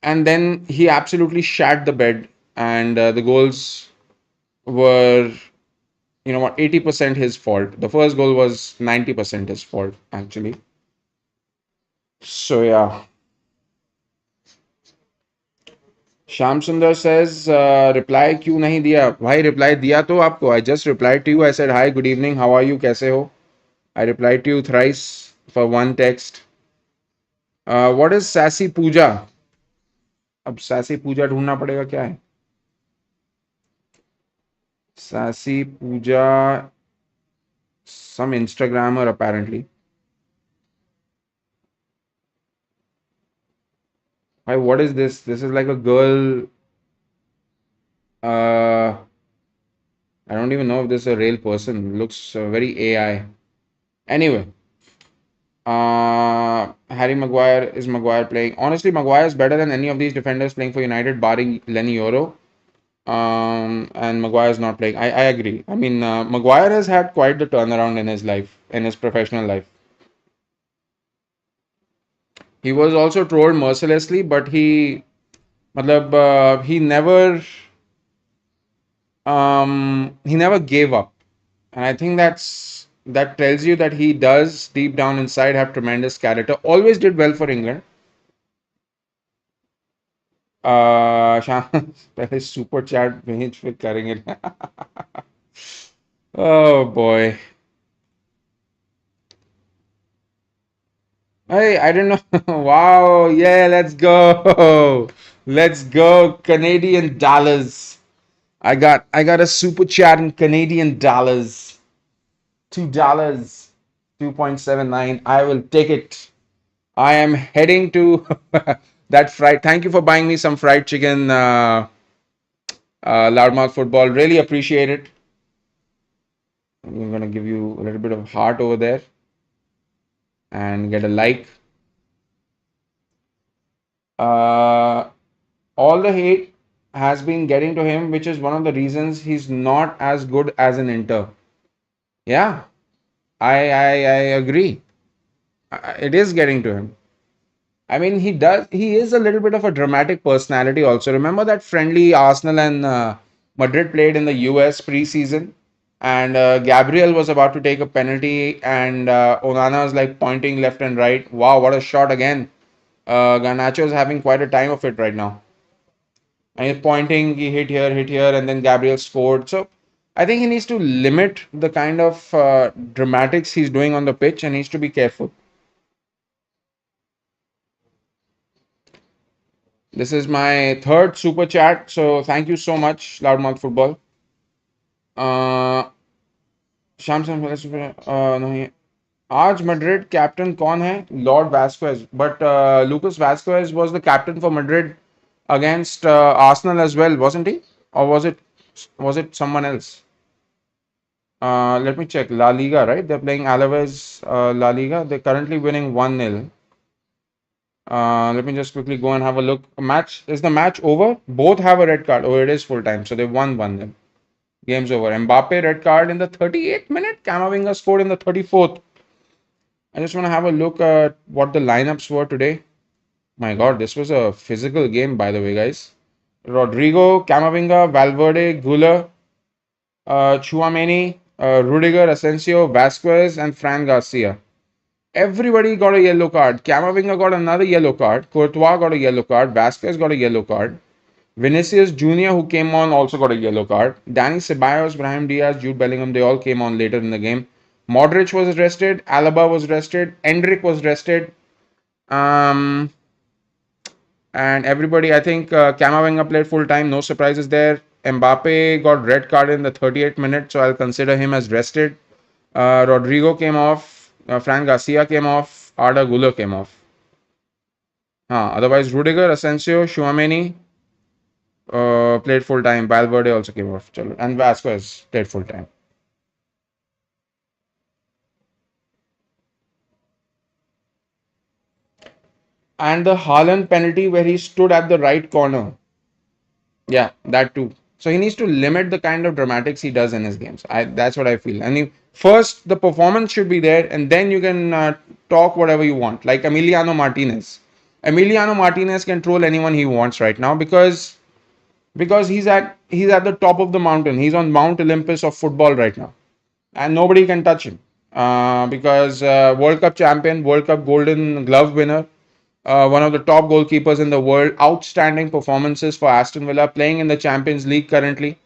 and then he absolutely shat the bed. And the goals were, 80% his fault. The first goal was 90% his fault, actually. So, yeah. Shyam सुंदर says reply क्यों नहीं दिया भाई reply दिया तो आपको I just replied to you I said hi good evening how are you कैसे हो I replied to you thrice for one text what is sassy पूजा अब sassy पूजा ढूंढना पड़ेगा क्या है sassy Puja some Instagrammer apparently why what is this is like a girl I don't even know if this is a real person looks very AI anyway. Harry Maguire is Maguire playing. Honestly, Maguire is better than any of these defenders playing for United, barring Lenny Yoro. And Maguire is not playing. I agree. I mean, Maguire has had quite the turnaround in his life, in his professional life. He was also trolled mercilessly, but he never gave up. And I think that tells you that he does deep down inside have tremendous character. Always did well for England. पहले super chat भेज फिर करेंगे oh boy hey I don't know wow yeah let's go Canadian dollars I got a super chat in Canadian dollars $2 2.79 I will take it I am heading to that fried thank you for buying me some fried chicken loudmouth football really appreciate it. I'm going to give you a little bit of heart over there and get a like. All the hate has been getting to him, which is one of the reasons he's not as good as an Inter. Yeah, I agree. It is getting to him. I mean, he is a little bit of a dramatic personality also. Remember that friendly Arsenal and Madrid played in the US preseason? And Gabriel was about to take a penalty, and Onana was like pointing left and right. Wow, what a shot again! Garnacho is having quite a time of it right now. And he's pointing, he hit here, and then Gabriel scored. So I think he needs to limit the kind of dramatics he's doing on the pitch and needs to be careful. This is my third super chat, so thank you so much, Loudmouth Football. शाम शाम नहीं आज Madrid captain कौन है Lord Vasquez but Lucas Vasquez was the captain for Madrid against Arsenal as well wasn't he or was it someone else let me check La Liga right they're playing Alaves La Liga they're currently winning 1-0 let me just quickly go and have a look is the match over both have a red card oh it is full time so they won 1-0 game's over Mbappe red card in the 38th minute Camavinga scored in the 34th. I just want to have a look at what the lineups were today. My God, this was a physical game, by the way, guys. Rodrigo, Camavinga, Valverde, Guller, Chouameni, Rudiger, Asensio, Vasquez, and Fran Garcia. Everybody got a yellow card. Camavinga got another yellow card. Courtois got a yellow card. Vasquez got a yellow card. Vinicius Jr., who came on, also got a yellow card. Danny Ceballos, Brahim Diaz, Jude Bellingham, they all came on later in the game. Modric was rested. Alaba was rested. Endrick was rested. Um, and everybody, I think Camavinga played full time. No surprises there. Mbappe got red card in the 38th minute, so I'll consider him as rested. Rodrigo came off. Fran Garcia came off. Arda Güler came off. Otherwise, Rudiger, Asensio, Chouameni played full time. Valverde also came off. And Vasquez played full time. And the Haaland penalty where he stood at the right corner. Yeah, that too. So he needs to limit the kind of dramatics he does in his games. That's what I feel. And first, the performance should be there, and then you can talk whatever you want. Like Emiliano Martinez. Emiliano Martinez can troll anyone he wants right now because he's at the top of the mountain. He's on Mount Olympus of football right now, and nobody can touch him because World Cup champion, World Cup Golden Glove winner, one of the top goalkeepers in the world, outstanding performances for Aston Villa, playing in the Champions League currently.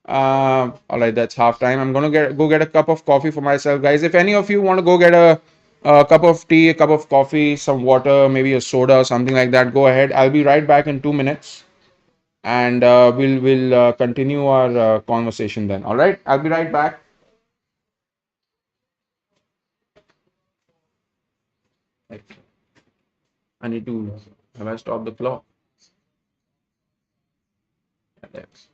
All right, that's half time. I'm gonna go get a cup of coffee for myself, guys. If any of you want to go get a cup of tea, a cup of coffee, some water, maybe a soda or something like that, go ahead. I'll be right back in 2 minutes, and we'll continue our conversation then. All right, I'll be right back. I need to have I stopped the clock? Yes.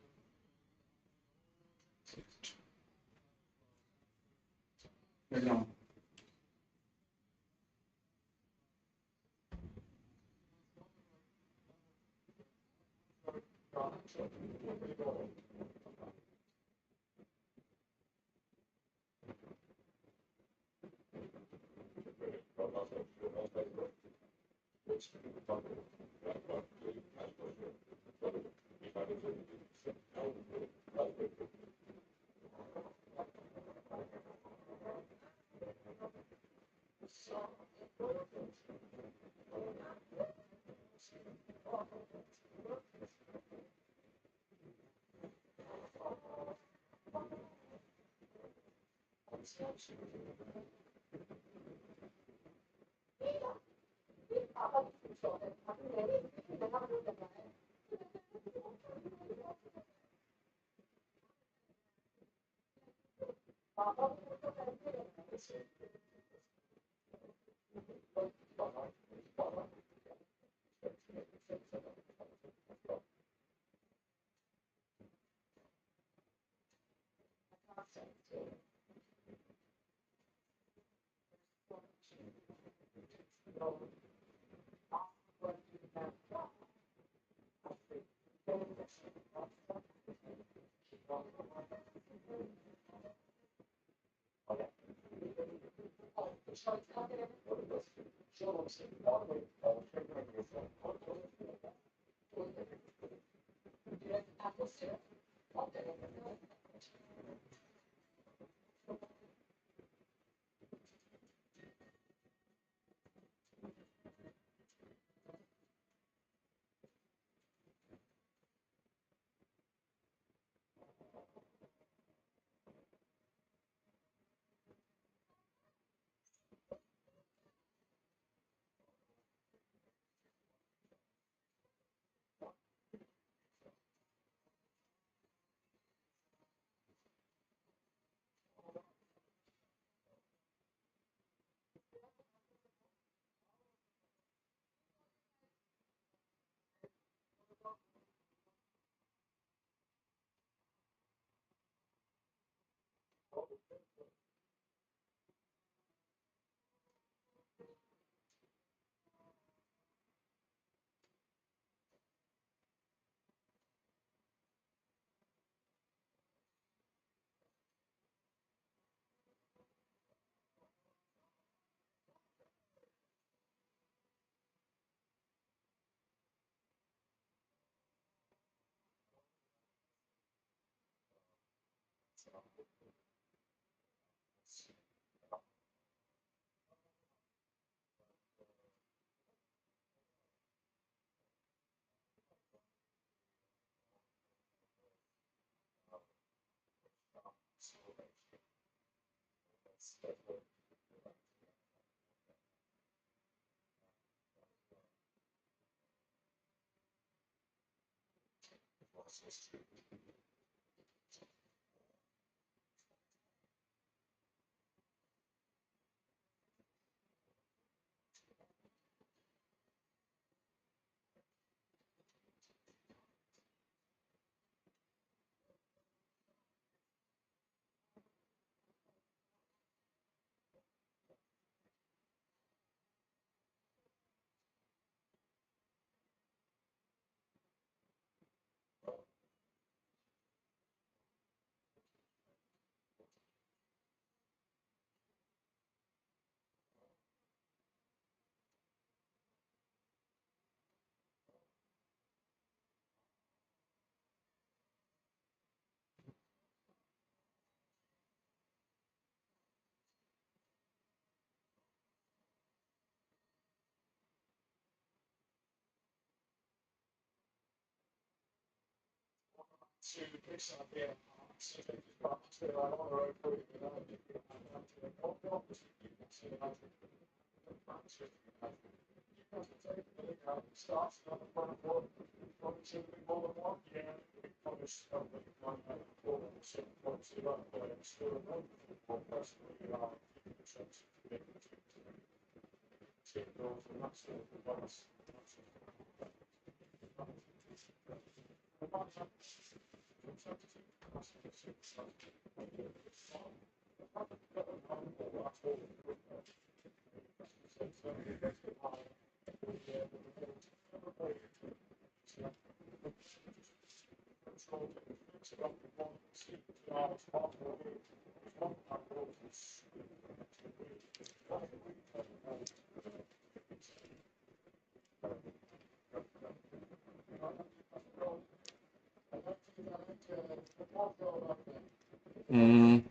Mm,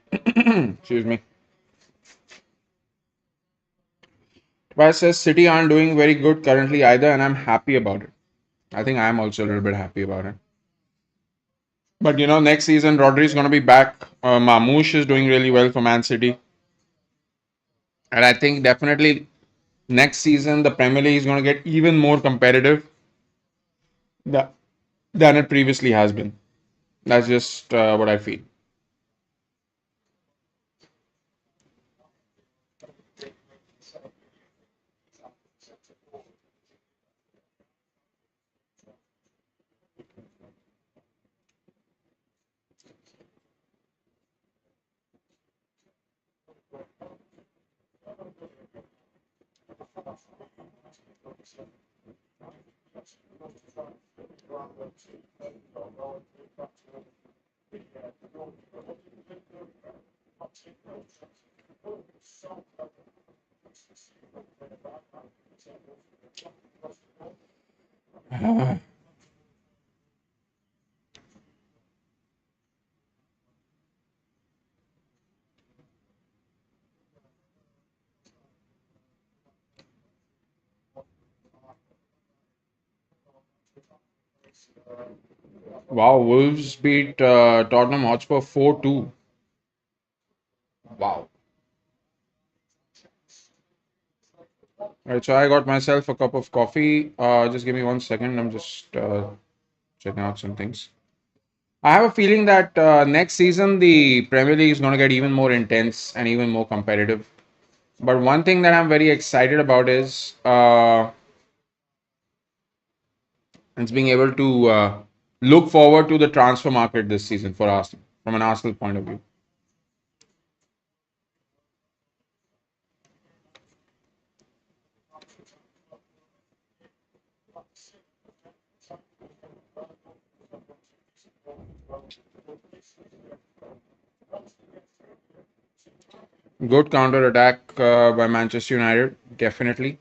excuse me. Tobias says City aren't doing very good currently either, and I'm happy about it. I think I'm also a little bit happy about it. But next season Rodri is going to be back. Mamouche is doing really well for Man City, and I think definitely next season the Premier League is going to get even more competitive tha- than it previously has been. That's just what I feel. Wow, Wolves beat Tottenham Hotspur 4-2. Wow. Right, so I got myself a cup of coffee. Just give me 1 second. I'm just checking out some things. I have a feeling that next season the Premier League is going to get even more intense and even more competitive. But one thing that I'm very excited about is it's being able to look forward to the transfer market this season for Arsenal from an Arsenal point of view. Good counter attack by Manchester United, definitely.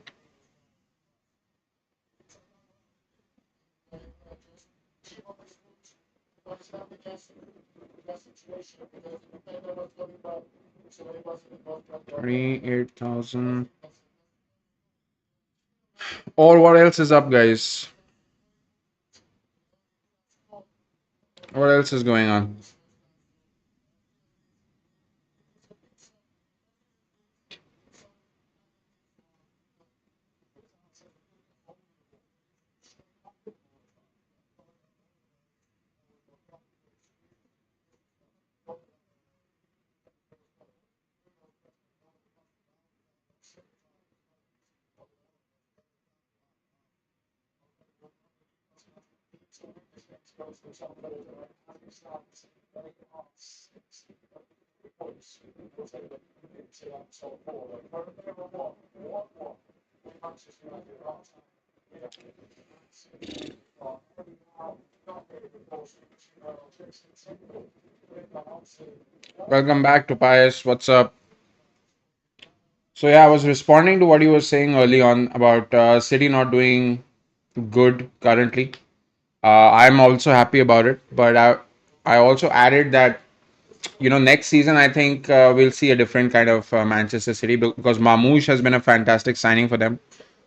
$28,000. Or what else is up, guys? What else is going on? Welcome back to Pius. What's up? So yeah, I was responding to what you were saying early on about City not doing good currently. I'm also happy about it, but I also added that next season I think we'll see a different kind of Manchester City because Mamouche has been a fantastic signing for them.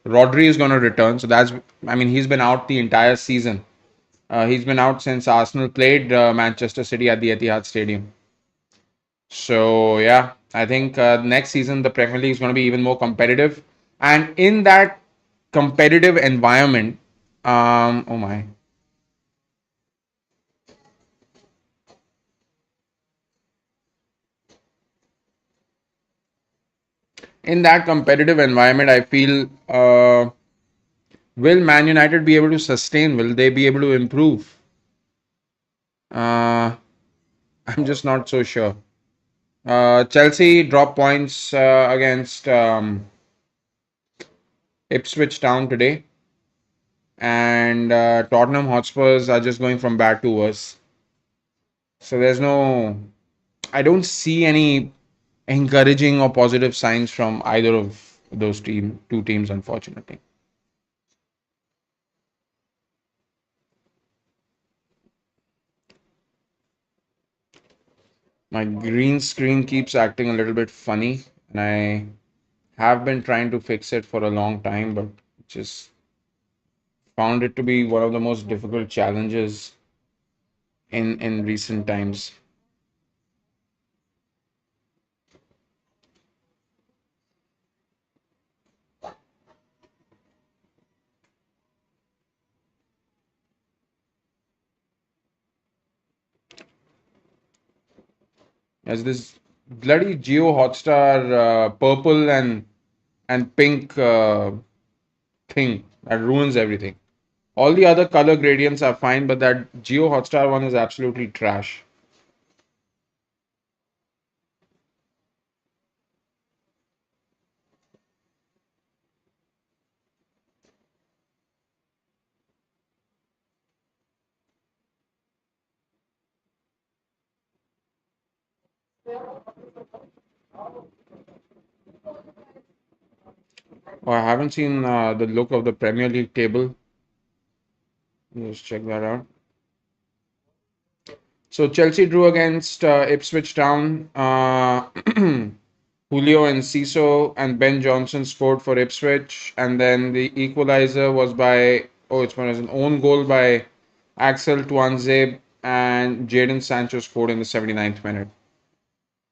Rodri is going to return, so that's I mean he's been out the entire season. He's been out since Arsenal played Manchester City at the Etihad Stadium. So yeah, I think next season the Premier League is going to be even more competitive, and in that competitive environment, oh my, in that competitive environment, I feel will Man United be able to sustain? Will they be able to improve? Uh, I'm just not so sure. Chelsea dropped points against Ipswich Town today, and Tottenham Hotspurs are just going from bad to worse. So there's no, I don't see any encouraging or positive signs from either of those two teams, unfortunately. My green screen keeps acting a little bit funny, and I have been trying to fix it for a long time, but just found it to be one of the most difficult challenges in recent times. As this bloody Geo Hotstar purple and pink thing that ruins everything. All the other color gradients are fine, but that Geo Hotstar one is absolutely trash. Oh, I haven't seen the look of the Premier League table. Let's check that out. So Chelsea drew against Ipswich Town. Julio and Ciso and Ben Johnson scored for Ipswich, and then the equalizer was by it was an own goal by Axel Tuanzebe, and Jadon Sancho scored in the 79th minute.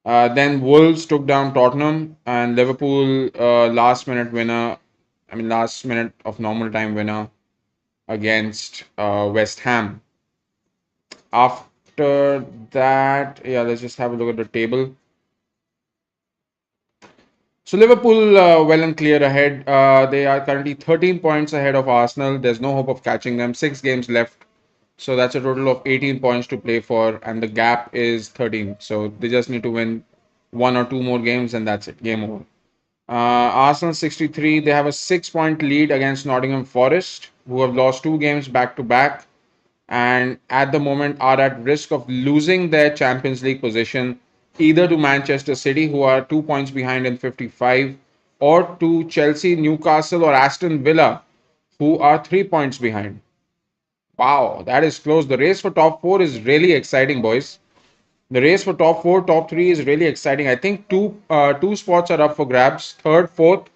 Then Wolves took down Tottenham, and Liverpool last minute winner. I mean, last minute of normal time winner against West Ham. After that, yeah, let's just have a look at the table. So Liverpool well and clear ahead. They are currently 13 points ahead of Arsenal. There's no hope of catching them. 6 games left. So that's a total of 18 points to play for, and the gap is 13. So they just need to win one or two more games, and that's it. Game over. Arsenal 63. They have a 6 point lead against Nottingham Forest, who have lost 2 games back to back, and at the moment are at risk of losing their Champions League position either to Manchester City, who are 2 points behind in 55, or to Chelsea, Newcastle, or Aston Villa, who are 3 points behind. Wow, that is close. The race for top four is really exciting, boys. The race for top four, top three is really exciting. I think two spots are up for grabs, third, fourth,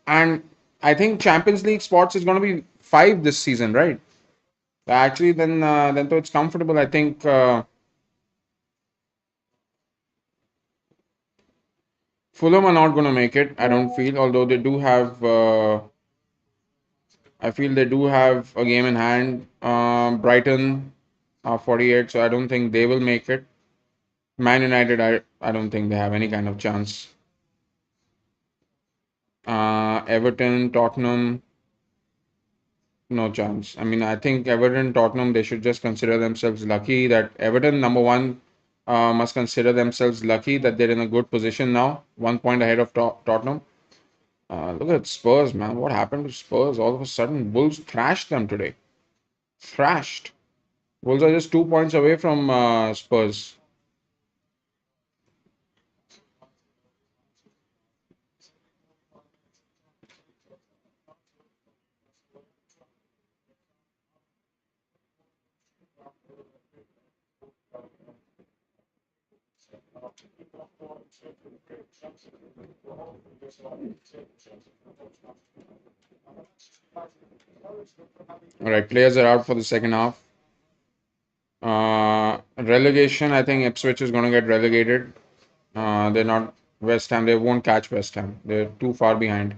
and I think Champions League spots is going to be five this season, right? Actually, then though it's comfortable. I think Fulham are not going to make it. I don't feel, although they do have. I feel they do have a game in hand. Brighton are 48, so I don't think they will make it. Man United, I don't think they have any kind of chance. Everton, Tottenham, no chance. I mean, I think Everton, Tottenham, they should just consider themselves lucky that Everton, number one, must consider themselves lucky that they're in a good position now, 1 point ahead of Tottenham. Look at Spurs, man. What happened to Spurs? All of a sudden, Wolves thrashed them today. Thrashed. Wolves are just 2 points away from Spurs. All right, players are out for the second half. Relegation, I think Ipswich is going to get relegated. They're not West Ham. They won't catch West Ham. They're too far behind.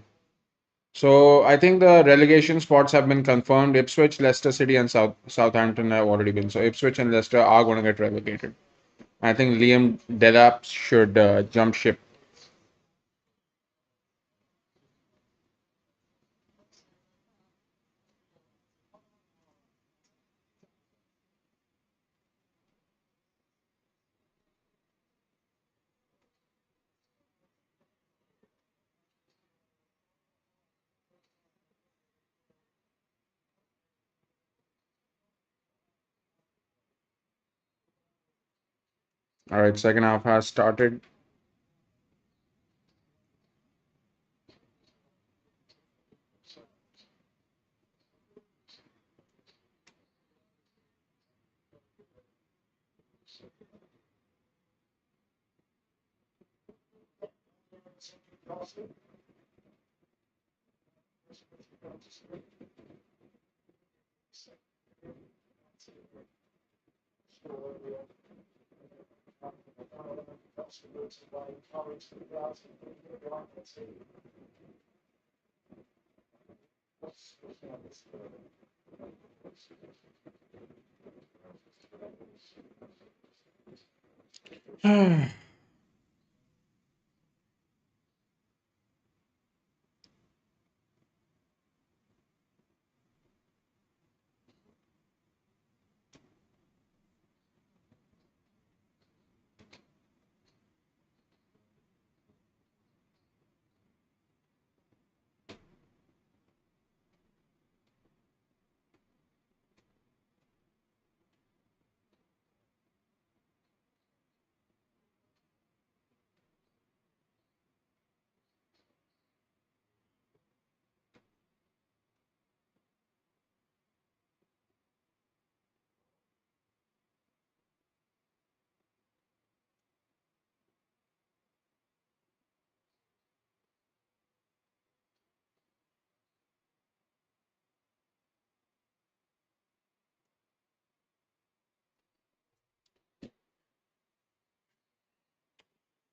So I think the relegation spots have been confirmed. Ipswich, Leicester City, and Southampton have already been. So Ipswich and Leicester are going to get relegated. I think Liam Delap should jump ship. All right, second half has started.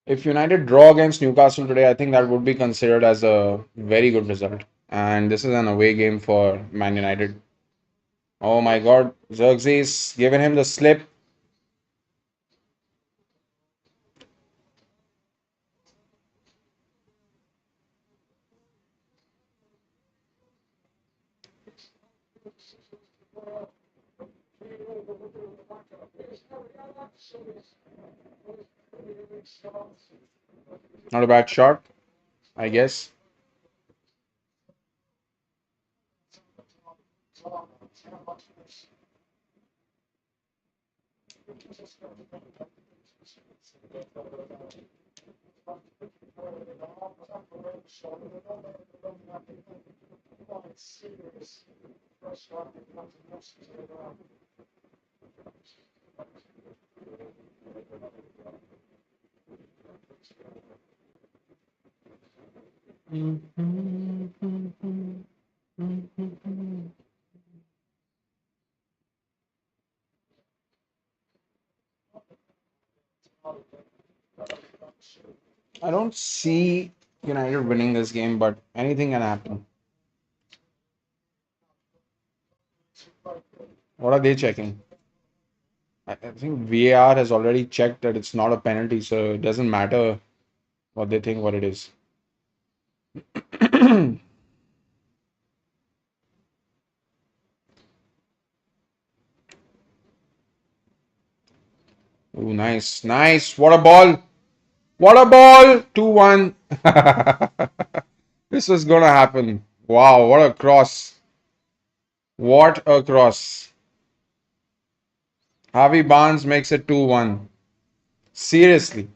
If United draw against Newcastle today, I think that would be considered as a very good result. And this is an away game for Man United. Oh my God, Xerxes giving him the slip. Not a bad shot, I guess. I don't see United winning this game, but anything can happen. What are they checking? I think VAR has already checked that it's not a penalty, so it doesn't matter what they think what it is. Ooh, nice, nice. What a ball! What a ball! 2-1. This was gonna happen. Wow, what a cross. What a cross. Harvey Barnes makes it 2-1. Seriously.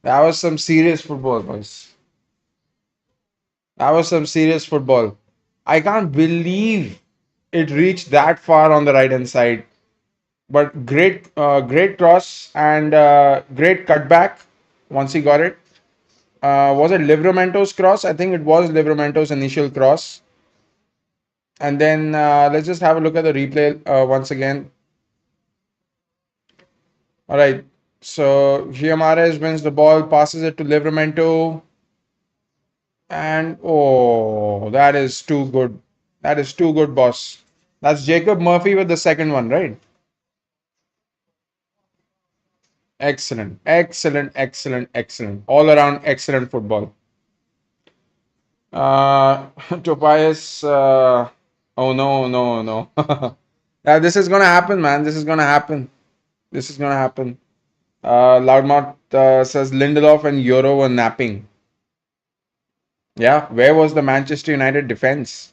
That was some serious football, boys. That was some serious football. I can't believe it reached that far on the right hand side. But great cross and great cutback once he got it. Was it Livramento's cross? I think it was Livramento's initial cross. And then let's just have a look at the replay once again. All right. So Guimarães wins the ball, passes it to Livramento, and oh, that is too good. That is too good, boss. That's Jacob Murphy with the second one, right? Excellent, excellent, excellent, excellent. All around excellent football. Tobias. Oh no, no, no. Yeah, this is gonna happen, man. This is gonna happen. This is gonna happen. Loudmouth says Lindelof and Euro were napping. Yeah, where was the Manchester United defense?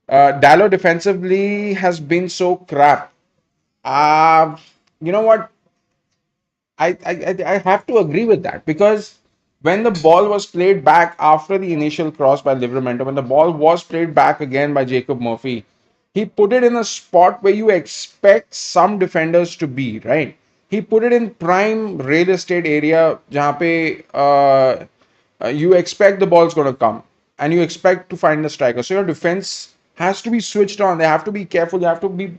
Dallo defensively has been so crap. Uh, you know what? I have to agree with that because when the ball was played back after the initial cross by Livramento, when the ball was played back again by Jacob Murphy, he put it in a spot where you expect some defenders to be, right? He put it in prime real estate area, जहाँ पे you expect the ball's going to come and you expect to find the striker. So your defense has to be switched on. They have to be careful. They have to be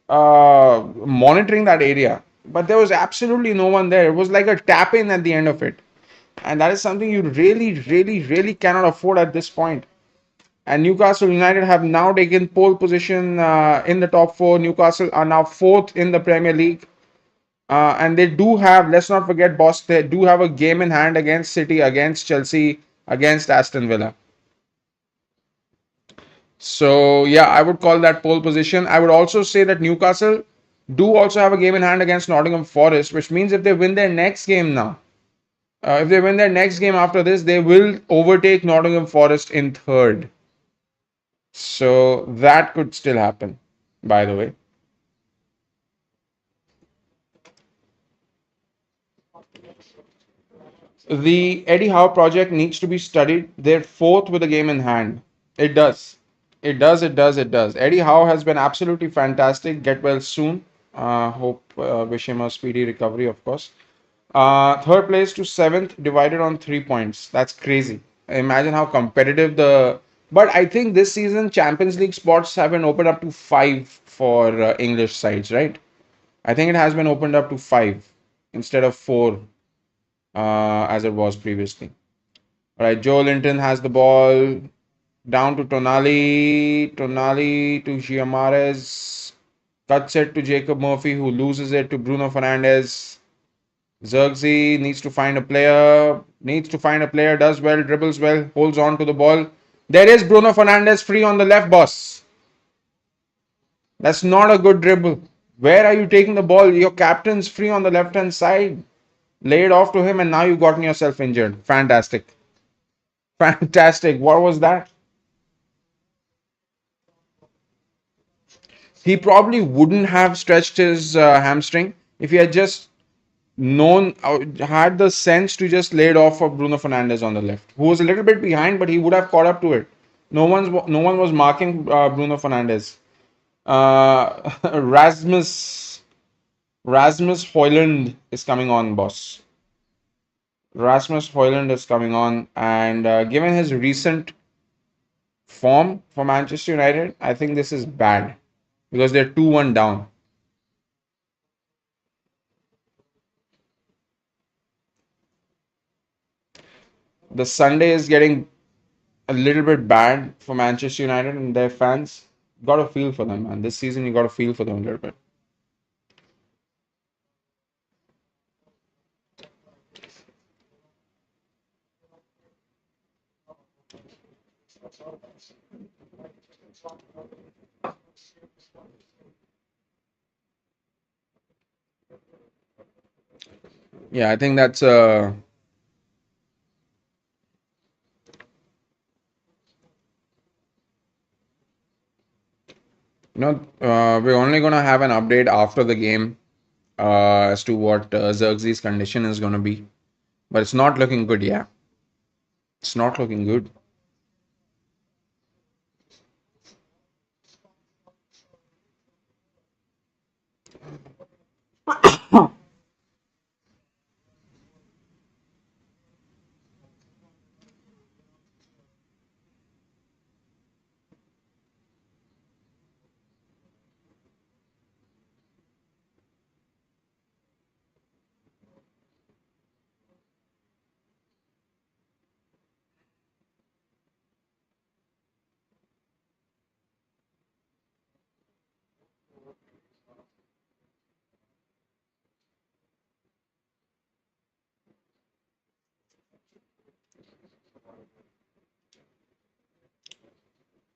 monitoring that area. But there was absolutely no one there. It was like a tap in at the end of it. And that is something you really, really, really cannot afford at this point. And Newcastle United have now taken pole position in the top four. Newcastle are now fourth in the Premier League. And they do have, let's not forget, boss, they do have a game in hand against City, against Chelsea, against Aston Villa. So, yeah, I would call that pole position. I would also say that Newcastle do also have a game in hand against Nottingham Forest, which means if they win their next game now, if they win their next game after this, they will overtake Nottingham Forest in third. So, that could still happen, by the way. The Eddie Howe project needs to be studied. They're fourth with a game in hand. It does. It does. It does. It does. Eddie Howe has been absolutely fantastic. Get well soon. Hope wish him a speedy recovery, of course. Third place to seventh, divided on 3 points. That's crazy. Imagine how competitive the. But I think this season Champions League spots have been opened up to five for English sides, right? I think it has been opened up to five instead of four as it was previously. All right, Joe Linton has the ball down to Tonali. Tonali to Giamares. Cuts it to Jacob Murphy, who loses it to Bruno Fernandes. Zirkzee needs to find a player. Needs to find a player. Does well. Dribbles well. Holds on to the ball. There is Bruno Fernandes free on the left, boss. That's not a good dribble. Where are you taking the ball? Your captain's free on the left hand side. Lay it off to him, and now you've gotten yourself injured. Fantastic. Fantastic. What was that? He probably wouldn't have stretched his hamstring if he had just known, had the sense to just lay it off for Bruno Fernandes on the left, who was a little bit behind, but he would have caught up to it. No one was marking Bruno Fernandes. Rasmus Hoyland is coming on, boss. Rasmus Hoyland is coming on, and given his recent form for Manchester United, I think this is bad because they're 2-1 down. The Sunday is getting a little bit bad for Manchester United and their fans. Got to feel for them, man. This season, you got to feel for them a little bit. Yeah, I think that's we're only gonna have an update after the game as to what Xerxes' condition is gonna be, but it's not looking good. Yeah, it's not looking good.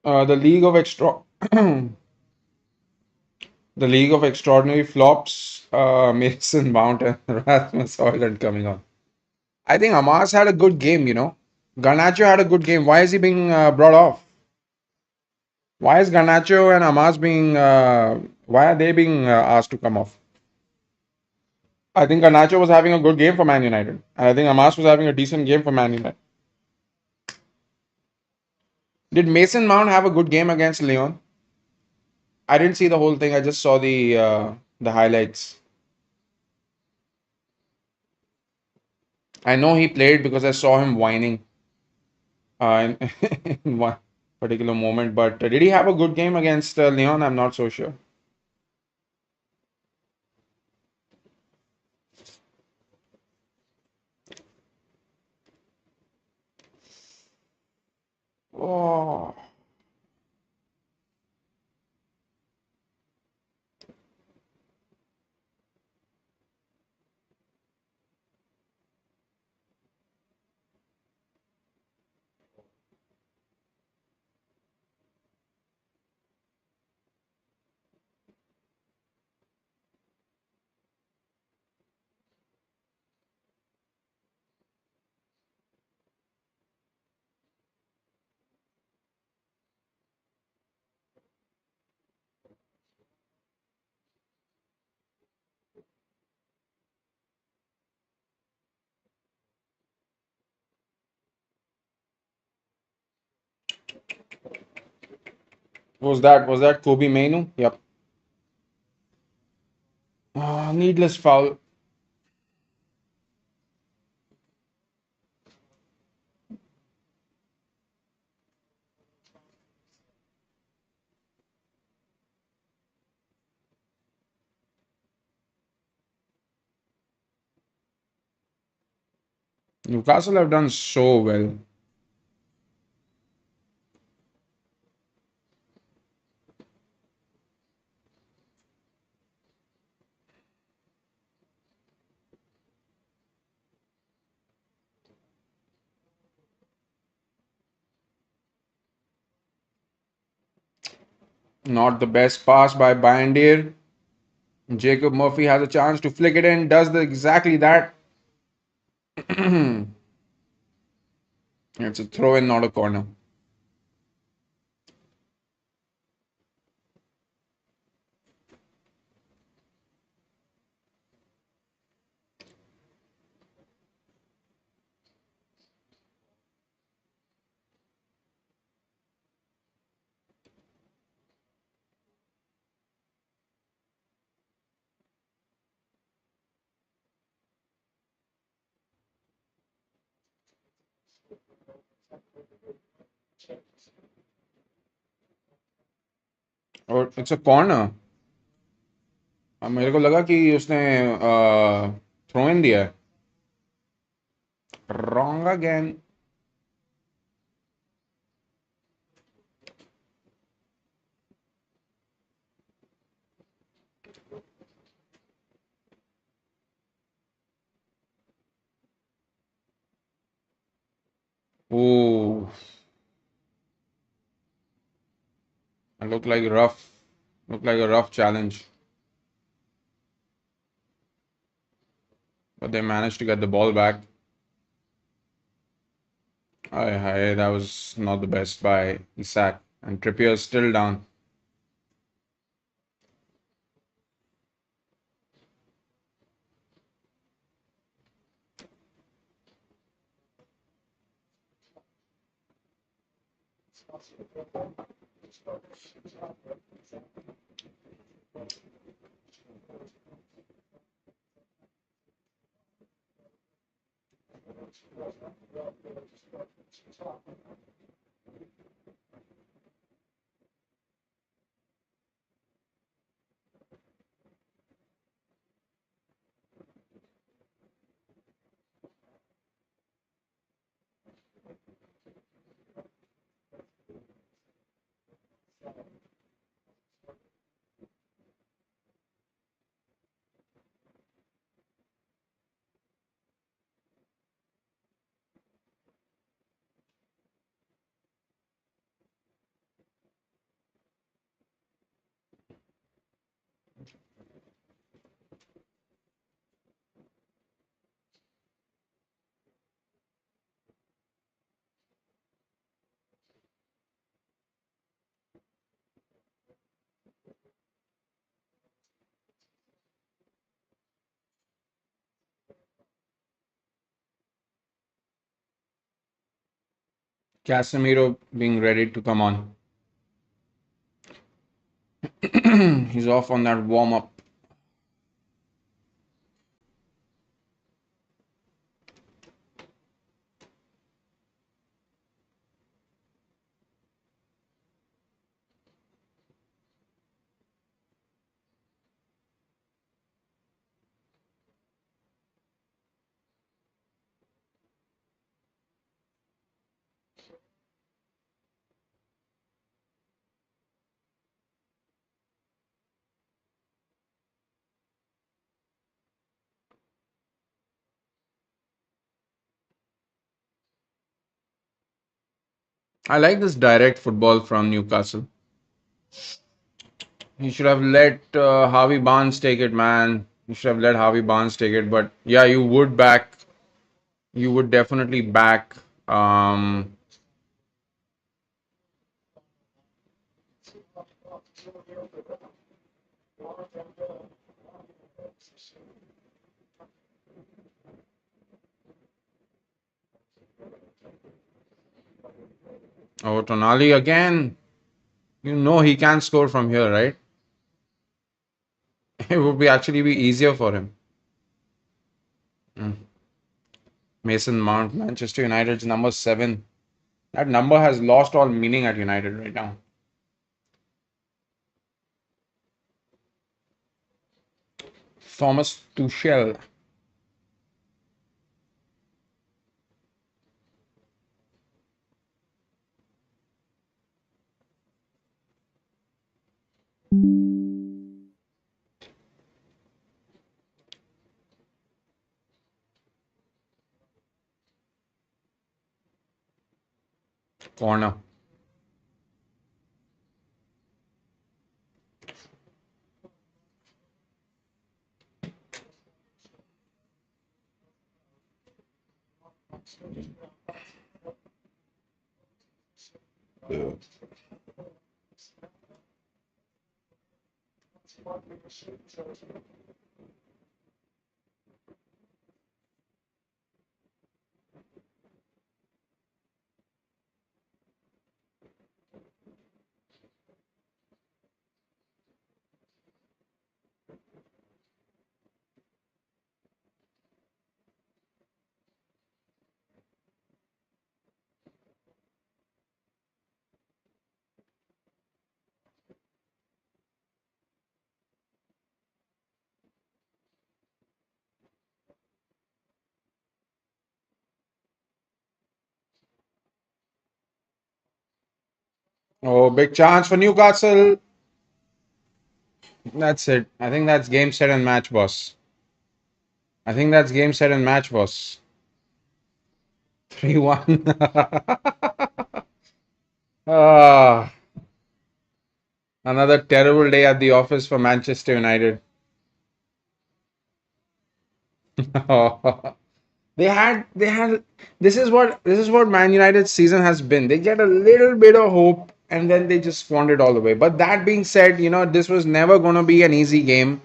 The League of the League of Extraordinary Flops, Mason Mount and Rasmus Højlund coming on. I think Hamas had a good game, you know. Garnacho had a good game. Why is he being brought off? Why is Garnacho and Hamas why are they being asked to come off? I think Garnacho was having a good game for Man United. And I think Hamas was having a decent game for Man United. Did Mason Mount have a good game against Leon? I didn't see the whole thing. I just saw the highlights. I know he played because I saw him whining in one particular moment. But did he have a good game against Leon? I'm not so sure. Oh, was that Kobe Mainu? Yep. Needless foul. Newcastle have done so well. Not the best pass by Bandier. Jacob Murphy has a chance to flick it in. Does exactly that. It's a throw in, not a corner. और it's a corner. मेरे को लगा कि उसने throw in दिया है. Wrong again. Ooh, it looked like rough. Looked like a rough challenge, but they managed to get the ball back. That was not the best by Isak, and Trippier's still down. Casemiro being ready to come on. He's off on that warm up. I like this direct football from Newcastle. He should have let Harvey Barnes take it, man. You should have let Harvey Barnes take it. But yeah, you would definitely back. Um, oh, Tonali again. You know he can score from here, right? It would be actually be easier for him. Mm. Mason Mount, Manchester United's number 7. That number has lost all meaning at United right now. Thomas Tuchel. Corner. Oh, big chance for Newcastle. That's it. I think that's game, set, and match, boss. I think that's game, set, and match, boss. 3-1. Ah, another terrible day at the office for Manchester United. They had this is what Man United's season has been. They get a little bit of hope and then they just squander it all the way. But that being said, this was never gonna be an easy game.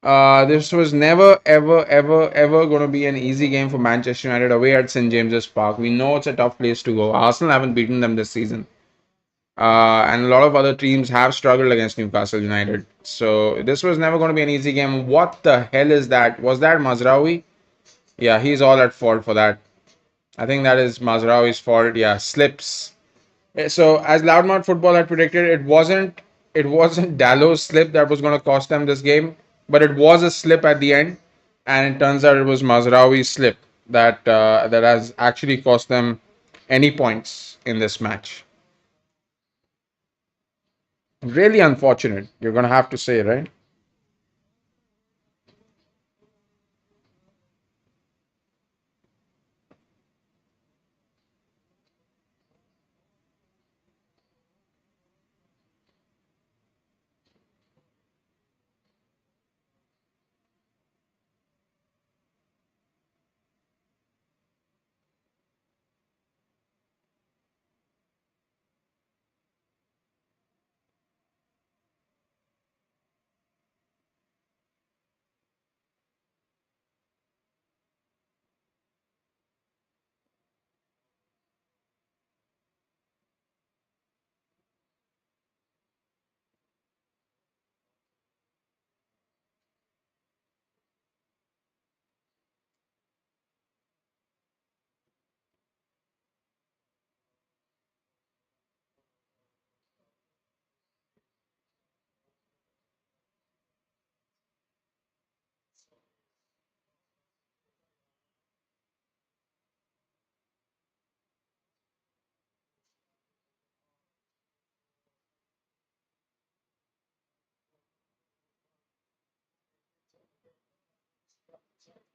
This was never ever ever ever gonna be an easy game for Manchester United away at St James's Park. We know it's a tough place to go. Arsenal haven't beaten them this season. And a lot of other teams have struggled against Newcastle United. So this was never going to be an easy game. What the hell is that? Was that Mazraoui? Yeah, he's all at fault for that. I think that is Mazraoui's fault. Yeah, slips. So as Loudmouth Football had predicted, it wasn't Dallow's slip that was going to cost them this game, but it was a slip at the end, and it turns out it was Mazraoui's slip that has actually cost them any points in this match. Really unfortunate. You're going to have to say, right?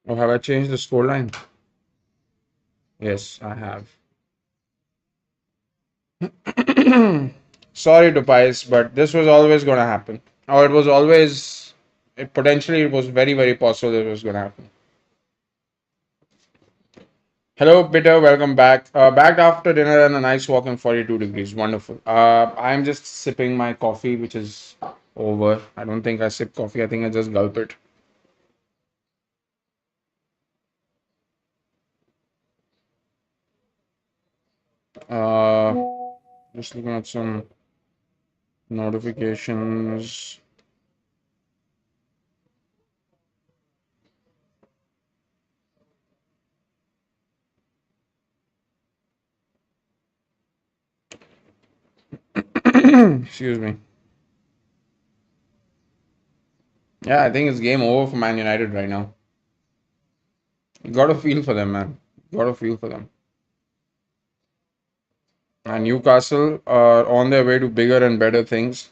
Or have I changed the scoreline? Yes, I have. Sorry to Pies, but this was always going to happen. Or it was always, potentially, it was very, very possible it was going to happen. Hello, Peter. Welcome back. Back after dinner and a nice walk in 42 degrees. Wonderful. I'm just sipping my coffee, which is over. I don't think I sip coffee. I think I just gulp it. Uh, just looking at some notifications. Excuse me. Yeah, I think it's game over for Man United right now. You got to feel for them, man. You got to feel for them. And Newcastle are on their way to bigger and better things.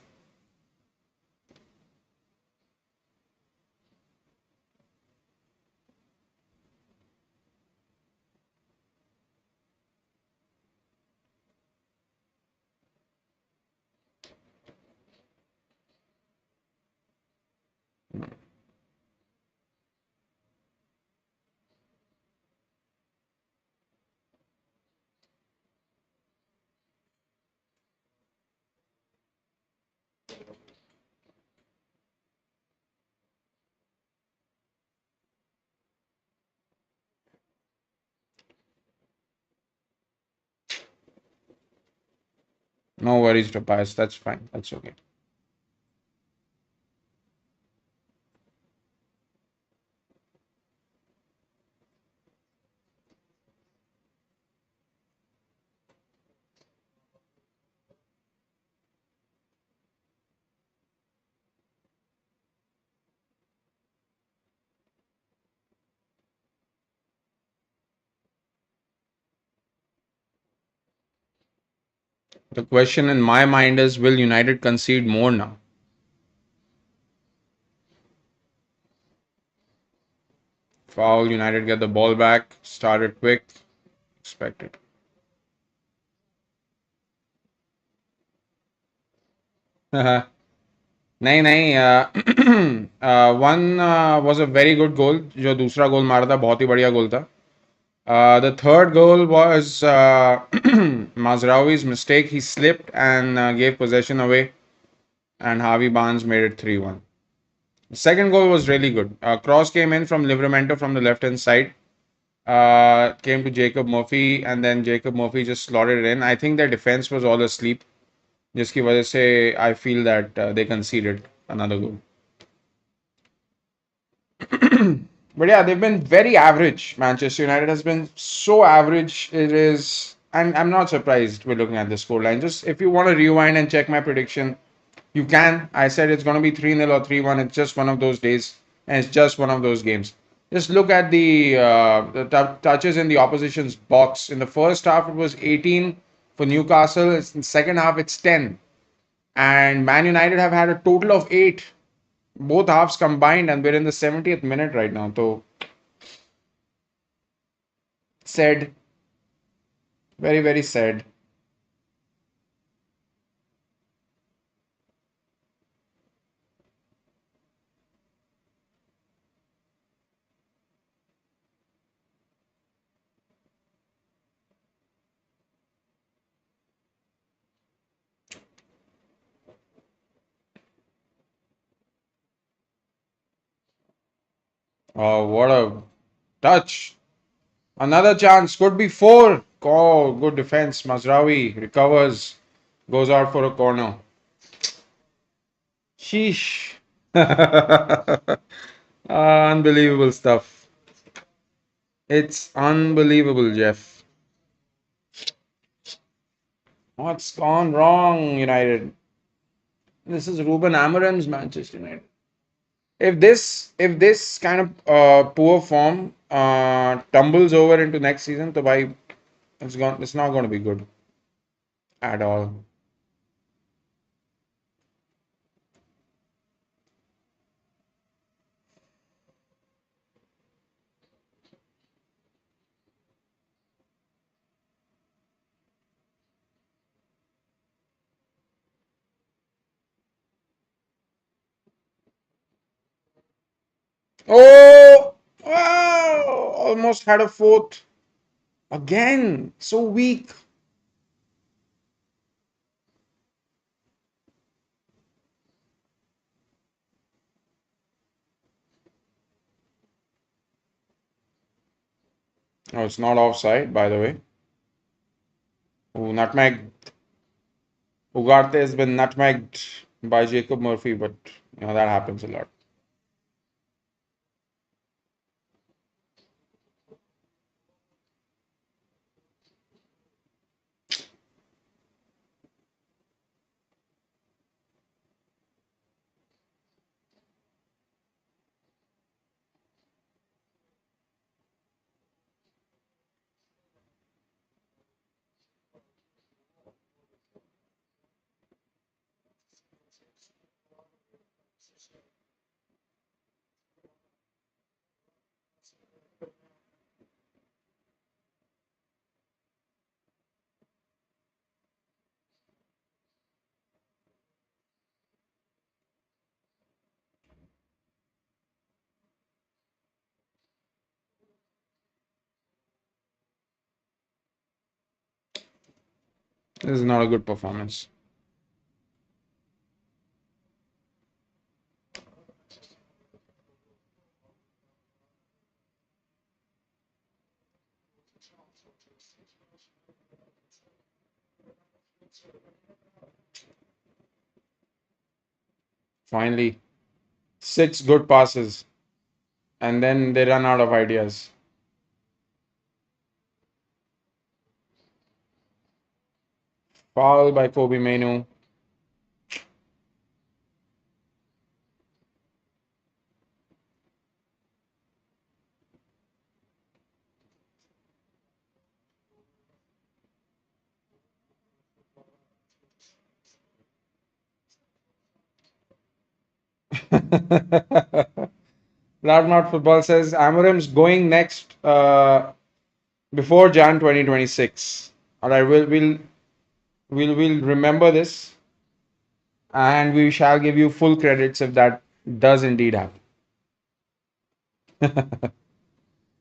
No worries, Tobias. That's fine. That's okay. The question in my mind is, will United concede more now? Foul, United get the ball back. Started quick. Expected. नहीं नहीं one was a very good goal. जो दूसरा गोल मारा था बहुत ही बढ़िया गोल था. The third goal was Mazraoui's mistake. He slipped and gave possession away, and Harvey Barnes made it 3-1. The second goal was really good. Cross came in from Livramento from the left hand side. Came to Jacob Murphy, and then Jacob Murphy just slotted it in. I think their defense was all asleep. जिसकी वजह से I feel that they conceded another goal. But yeah, they've been very average. Manchester United has been so average. It is, and I'm not surprised we're looking at the scoreline. Just if you want to rewind and check my prediction, you can. I said it's going to be 3-0 or 3-1. It's just one of those days, and it's just one of those games. Just look at the touches in the opposition's box. In the first half, it was 18 for Newcastle. In the second half, it's 10. And Man United have had a total of 8, both halves combined, and we're in the 70th minute right now. So, said, very, very sad. Oh, what a touch. Another chance. Could be 4. Oh, good defense. Mazraoui recovers. Goes out for a corner. Sheesh. Unbelievable stuff. It's unbelievable, Jeff. What's gone wrong, United? This is Ruben Amorim's Manchester United. If this kind of poor form tumbles over into next season, तो भाई it's not going to be good at all. Oh, wow! Almost had a fourth. Again, so weak. Oh, it's not offside, by the way. Oh, nutmeg. Ugarte has been nutmegged by Jacob Murphy, but that happens a lot. This is not a good performance. Finally, six good passes, and then they run out of ideas. Foul by Kobe Menu. Loud Not Football says Amorim's going next before Jan 2026. All right, we'll remember this, and we shall give you full credits if that does indeed happen.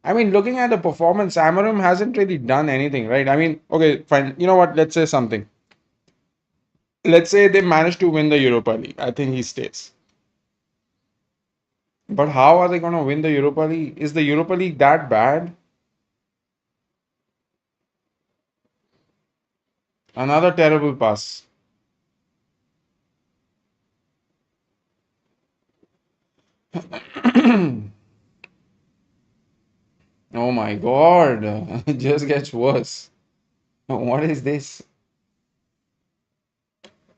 I mean, looking at the performance, Amorim hasn't really done anything, right? I mean, okay, fine. You know what? Let's say something. Let's say they manage to win the Europa League. I think he stays. But how are they going to win the Europa League? Is the Europa League that bad? Another terrible pass. Oh my God. It just gets worse. What is this?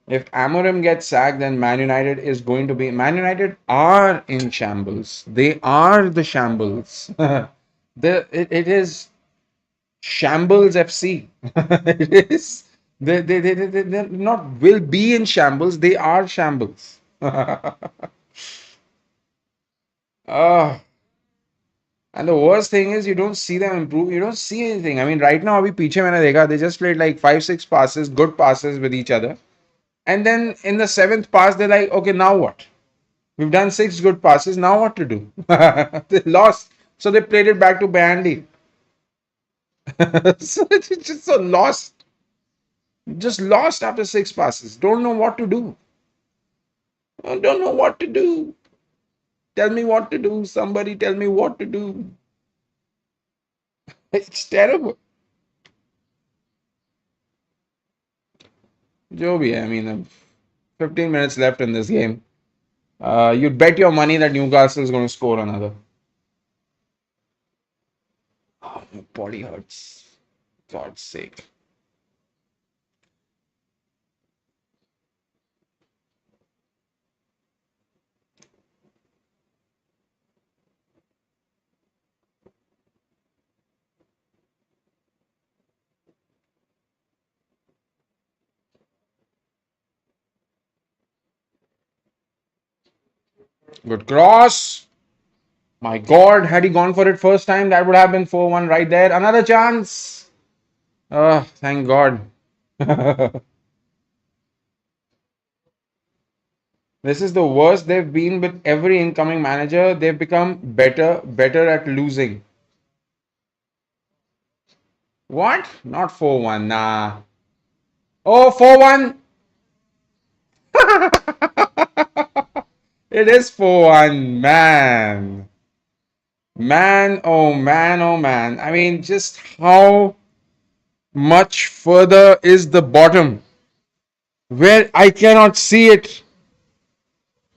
If Amorim gets sacked, then Man United is going to be. Man United are in shambles. They are the shambles. It is Shambles FC. It is. They're not will be in shambles. They are shambles. Ah, and the worst thing is you don't see them improve. You don't see anything. I mean, right now, abhi piche maine dekha, they just played like five, six passes, good passes with each other. And then in the seventh pass, they're like, okay, now what? We've done six good passes. Now what to do? They lost. So they played it back to Bandy. So it's just so lost. Just lost after six passes. Don't know what to do. I don't know what to do. Tell me what to do. Somebody tell me what to do. It's terrible. Joby, I mean, 15 minutes left in this game. You'd bet your money that Newcastle is going to score another. Oh, my body hurts. God's sake. Good cross. My God, had he gone for it first time, that would have been 4-1 right there. Another chance. Oh, thank God. This is the worst they've been with every incoming manager. They've become better at losing. What? Not 4-1. Nah. Oh, 4-1. It is 4-1. Man. Man, oh man, oh man. I mean, just how much further is the bottom where I cannot see it.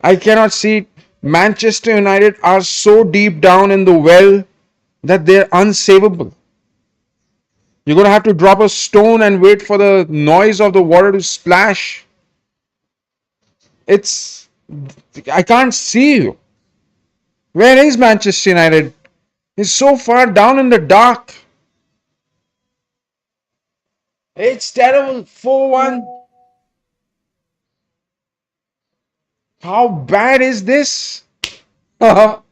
I cannot see it. Manchester United are so deep down in the well that they're unsavable. You're going to have to drop a stone and wait for the noise of the water to splash. It's. I can't see you. Where is Manchester United? It's so far down in the dark. It's terrible. 4-1. How bad is this? Oh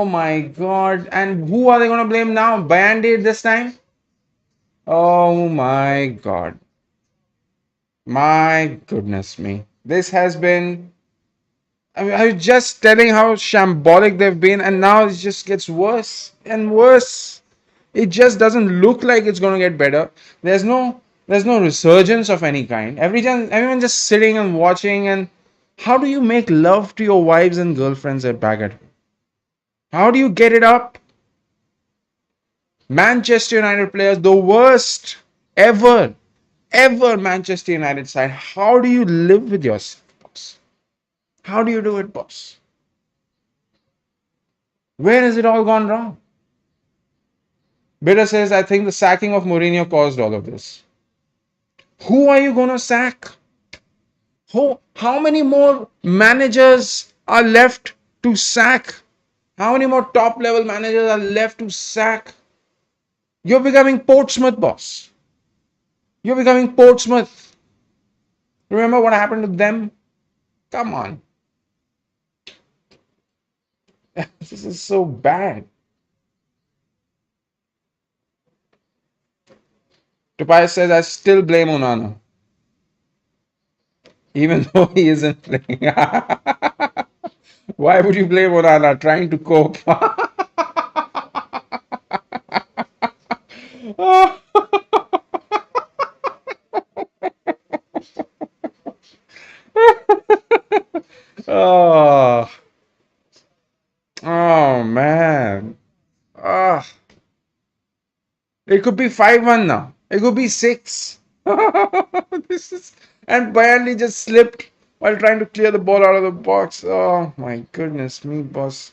my god. And who are they going to blame now? Band-Aid this time? Oh my god. My goodness me. This has been. I mean, I was just telling how shambolic they've been, and now it just gets worse and worse. It just doesn't look like it's going to get better. There's no resurgence of any kind. Everyone just sitting and watching. And how do you make love to your wives and girlfriends at back at home? How do you get it up? Manchester United players, the worst ever, ever Manchester United side. How do you live with yourself, boss? How do you do it, boss? Where has it all gone wrong? Bitter says, I think the sacking of Mourinho caused all of this. Who are you going to sack? How many more managers are left to sack? How many more top level managers are left to sack? You're becoming Portsmouth, boss. You're becoming Portsmouth. Remember what happened to them? Come on. This is so bad. Tobias says, I still blame Onana, even though he isn't playing. Why would you blame Onana? Trying to cope. Oh, oh man. Ah, it could be 5-1 now. It could be 6. This is and Burnley just slipped while trying to clear the ball out of the box. Oh my goodness me, boss.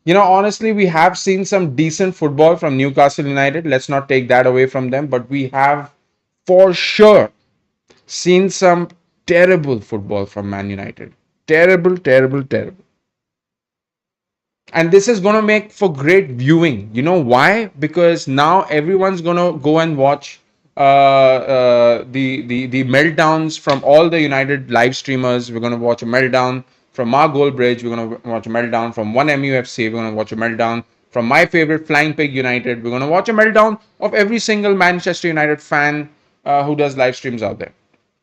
Honestly, we have seen some decent football from Newcastle United. Let's not take that away from them, but we have for sure seen some terrible football from Man United. Terrible, terrible, terrible. And this is going to make for great viewing. You know why? Because now everyone's going to go and watch the meltdowns from all the United live streamers. We're going to watch a meltdown from Mark Goldbridge. We're going to watch a meltdown from 1MUFC. We're going to watch a meltdown from my favorite Flying Pig United. We're going to watch a meltdown of every single Manchester United fan who does live streams out there.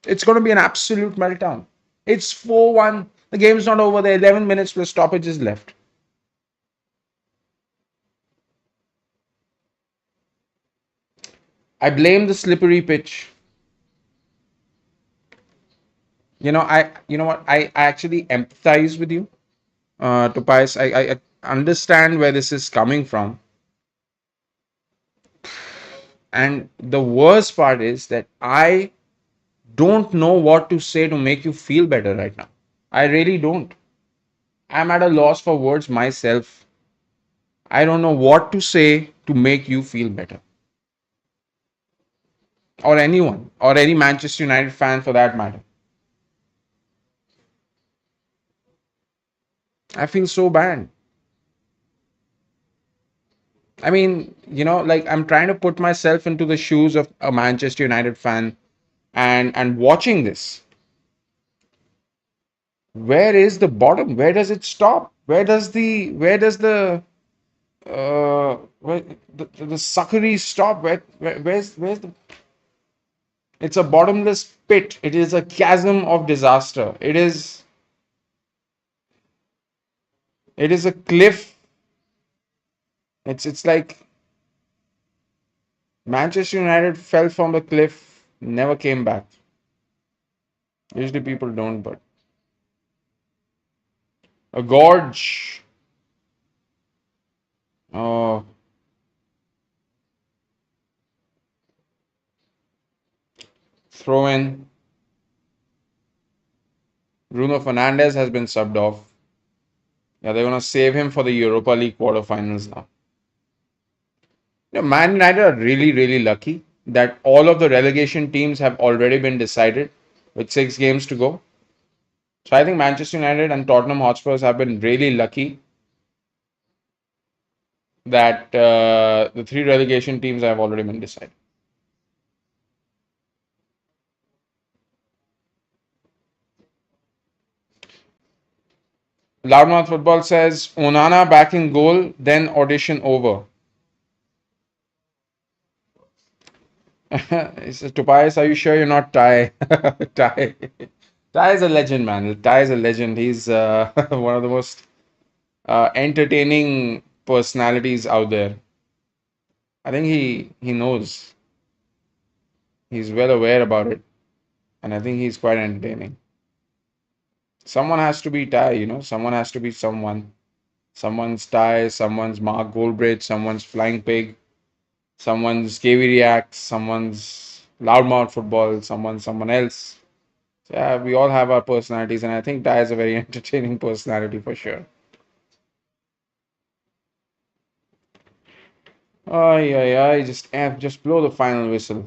It's going to be an absolute meltdown. It's 4-1. The game's not over. There are 11 minutes plus stoppages left. I blame the slippery pitch. You know what? I actually empathize with you, Tobias. I understand where this is coming from. And the worst part is that I don't know what to say to make you feel better right now. I really don't. I'm at a loss for words myself. I don't know what to say to make you feel better. Or anyone, or any Manchester United fan for that matter. I feel so bad. I mean, like I'm trying to put myself into the shoes of a Manchester United fan and watching this. Where is the bottom? Where does it stop? where the suckery stop? Where's the? It's a bottomless pit. It is a chasm of disaster. It is a cliff. It's like Manchester United fell from the cliff, never came back. Usually people don't, but a gorge. Oh, throw in. Bruno Fernandes has been subbed off. Yeah, they're gonna save him for the Europa League quarterfinals now. Man United are really, really lucky that all of the relegation teams have already been decided with 6 games to go. So I think Manchester United and Tottenham Hotspurs have been really lucky that the 3 relegation teams have already been decided. Loudmouth Football says Onana back in goal, then audition over. He says, Tobias, are you sure you're not Ty? Ty. Ty is a legend, man. Ty is a legend. He's one of the most entertaining personalities out there. I think he knows. He's well aware about it, and I think he's quite entertaining. Someone has to be Ty, Someone has to be someone. Someone's Ty, someone's Mark Goldbridge, someone's Flying Pig, someone's KV Reacts, someone's Loudmouth Football, someone else. So, yeah, we all have our personalities, and I think Ty is a very entertaining personality for sure. Ay, ay, ay, just blow the final whistle.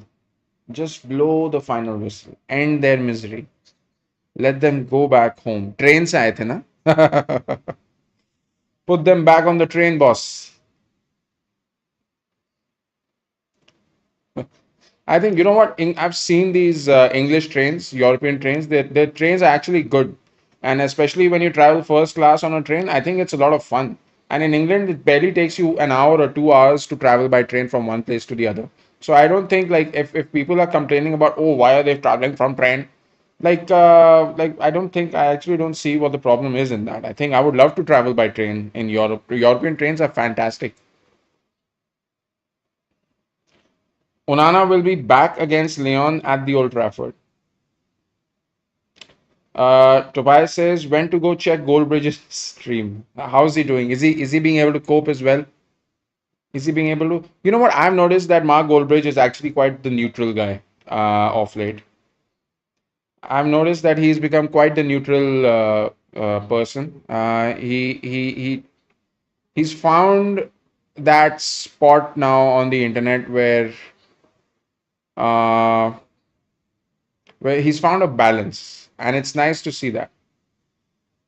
Just blow the final whistle. End their misery. Let them go back home. Train se aaye the na? Put them back on the train, boss. I think you know what? I've seen these English trains, European trains. Their trains are actually good, and especially when you travel first class on a train, I think it's a lot of fun. And in England, it barely takes you an hour or 2 hours to travel by train from one place to the other. So I don't think like if people are complaining about, oh, why are they traveling from train, like I don't think, I actually don't see what the problem is in that. I think I would love to travel by train in Europe. European trains are fantastic. Onana will be back against Leon at the Old Trafford. Tobias says when to go check Goldbridge's stream. How's he doing? Is he being able to cope as well? Is he being able to? You know what? I've noticed that Mark Goldbridge is actually quite the neutral guy of late. I've noticed that he's become quite the neutral person. He's found that spot now on the internet uh, where he's found a balance, and it's nice to see that.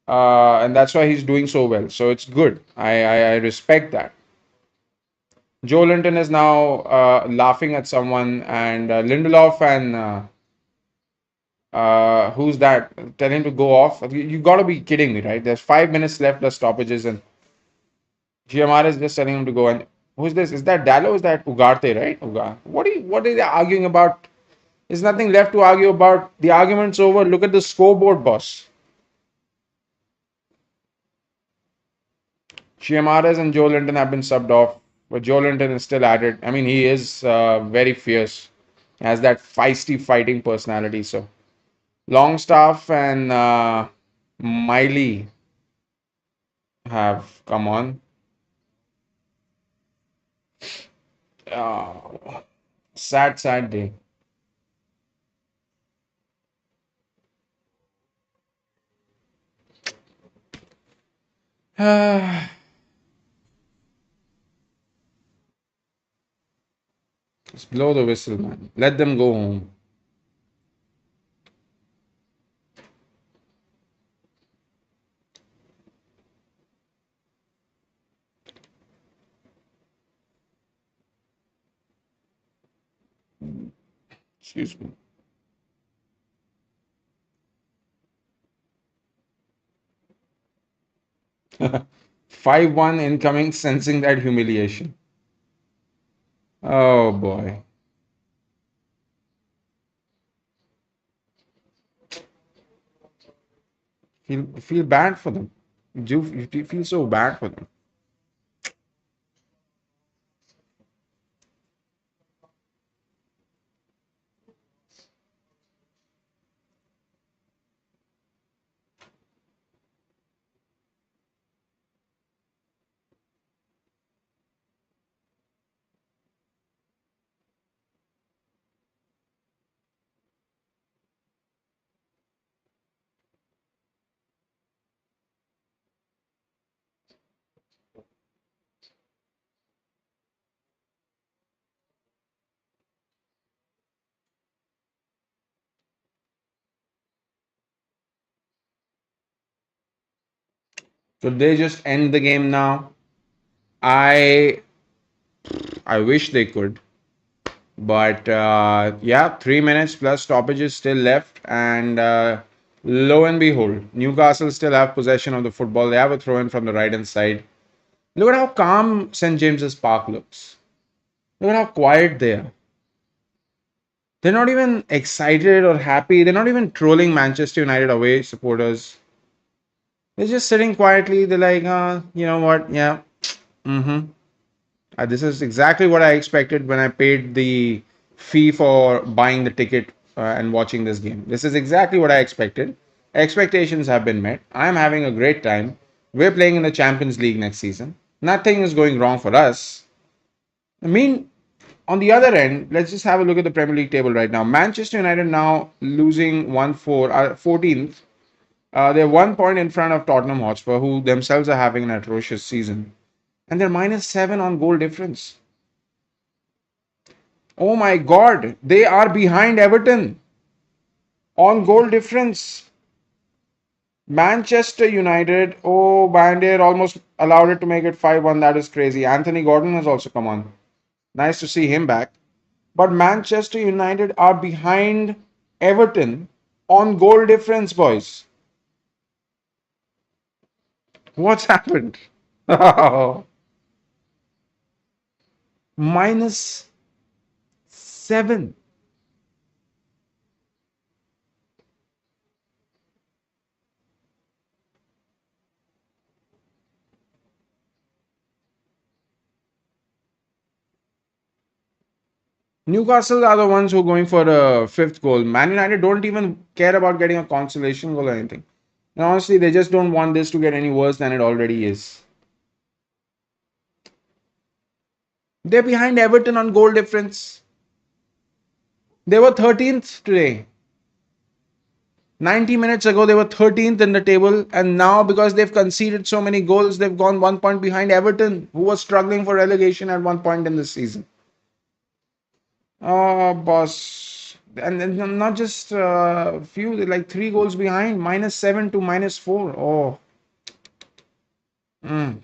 And that's why he's doing so well. So it's good. I respect that. Joe Linton is now laughing at someone, and Lindelof and who's that? Tell him to go off. You got to be kidding me, right? There's 5 minutes left, the stoppages, and GMR is just telling him to go. And who's this? Is that Dallo? Is that Ugarte, right? What are they arguing about? There's nothing left to argue about. The argument's over. Look at the scoreboard, boss. Chiamares and Joe Linton have been subbed off, but Joe Linton is still at it. I mean, he is very fierce, he has that feisty fighting personality. So Longstaff and Miley have come on. Oh, sad, sad day. Just blow the whistle, man. Let them go home. Excuse me. 5-1 incoming, sensing that humiliation. Oh boy. Feel bad for them. You feel so bad for them. So they just end the game now. I I wish they could, but yeah, 3 minutes plus stoppages still left, and lo and behold, Newcastle still have possession of the football. They have a throw in from the right hand side. Look at how calm St James's Park looks. Look at how quiet they are. They're not even excited or happy. They're not even trolling Manchester United away supporters. They're just sitting quietly. They're like, you know what? Yeah. Mm-hmm. This is exactly what I expected when I paid the fee for buying the ticket and watching this game. This is exactly what I expected. Expectations have been met. I'm having a great time. We're playing in the Champions League next season. Nothing is going wrong for us. I mean, on the other end, let's just have a look at the Premier League table right now. Manchester United now losing 1-4, 14th. They're 1 point in front of Tottenham Hotspur, who themselves are having an atrocious season. And they're -7 on goal difference. Oh my God, they are behind Everton on goal difference. Manchester United, oh, Bandier almost allowed it to make it 5-1. That is crazy. Anthony Gordon has also come on. Nice to see him back. But Manchester United are behind Everton on goal difference, boys. What's happened? -7. Newcastle are the ones who are going for a fifth goal. Man United don't even care about getting a consolation goal or anything. And honestly, they just don't want this to get any worse than it already is. They're behind Everton on goal difference. They were 13th today. 90 minutes ago, they were 13th in the table. And now, because they've conceded so many goals, they've gone 1 point behind Everton, who was struggling for relegation at one point in this season. Oh, boss. And then not just a few, they're like 3 goals behind, -7 to -4. Oh, mm.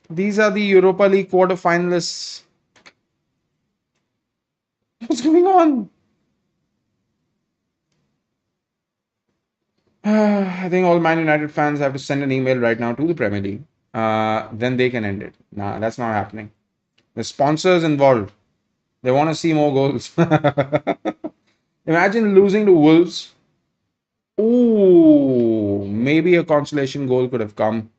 These are the Europa League quarterfinalists. What's going on? I think all Man United fans have to send an email right now to the Premier League. Then they can end it. Nah, that's not happening. The sponsors involved. They want to see more goals. Imagine losing to Wolves. Ooh, maybe a consolation goal could have come.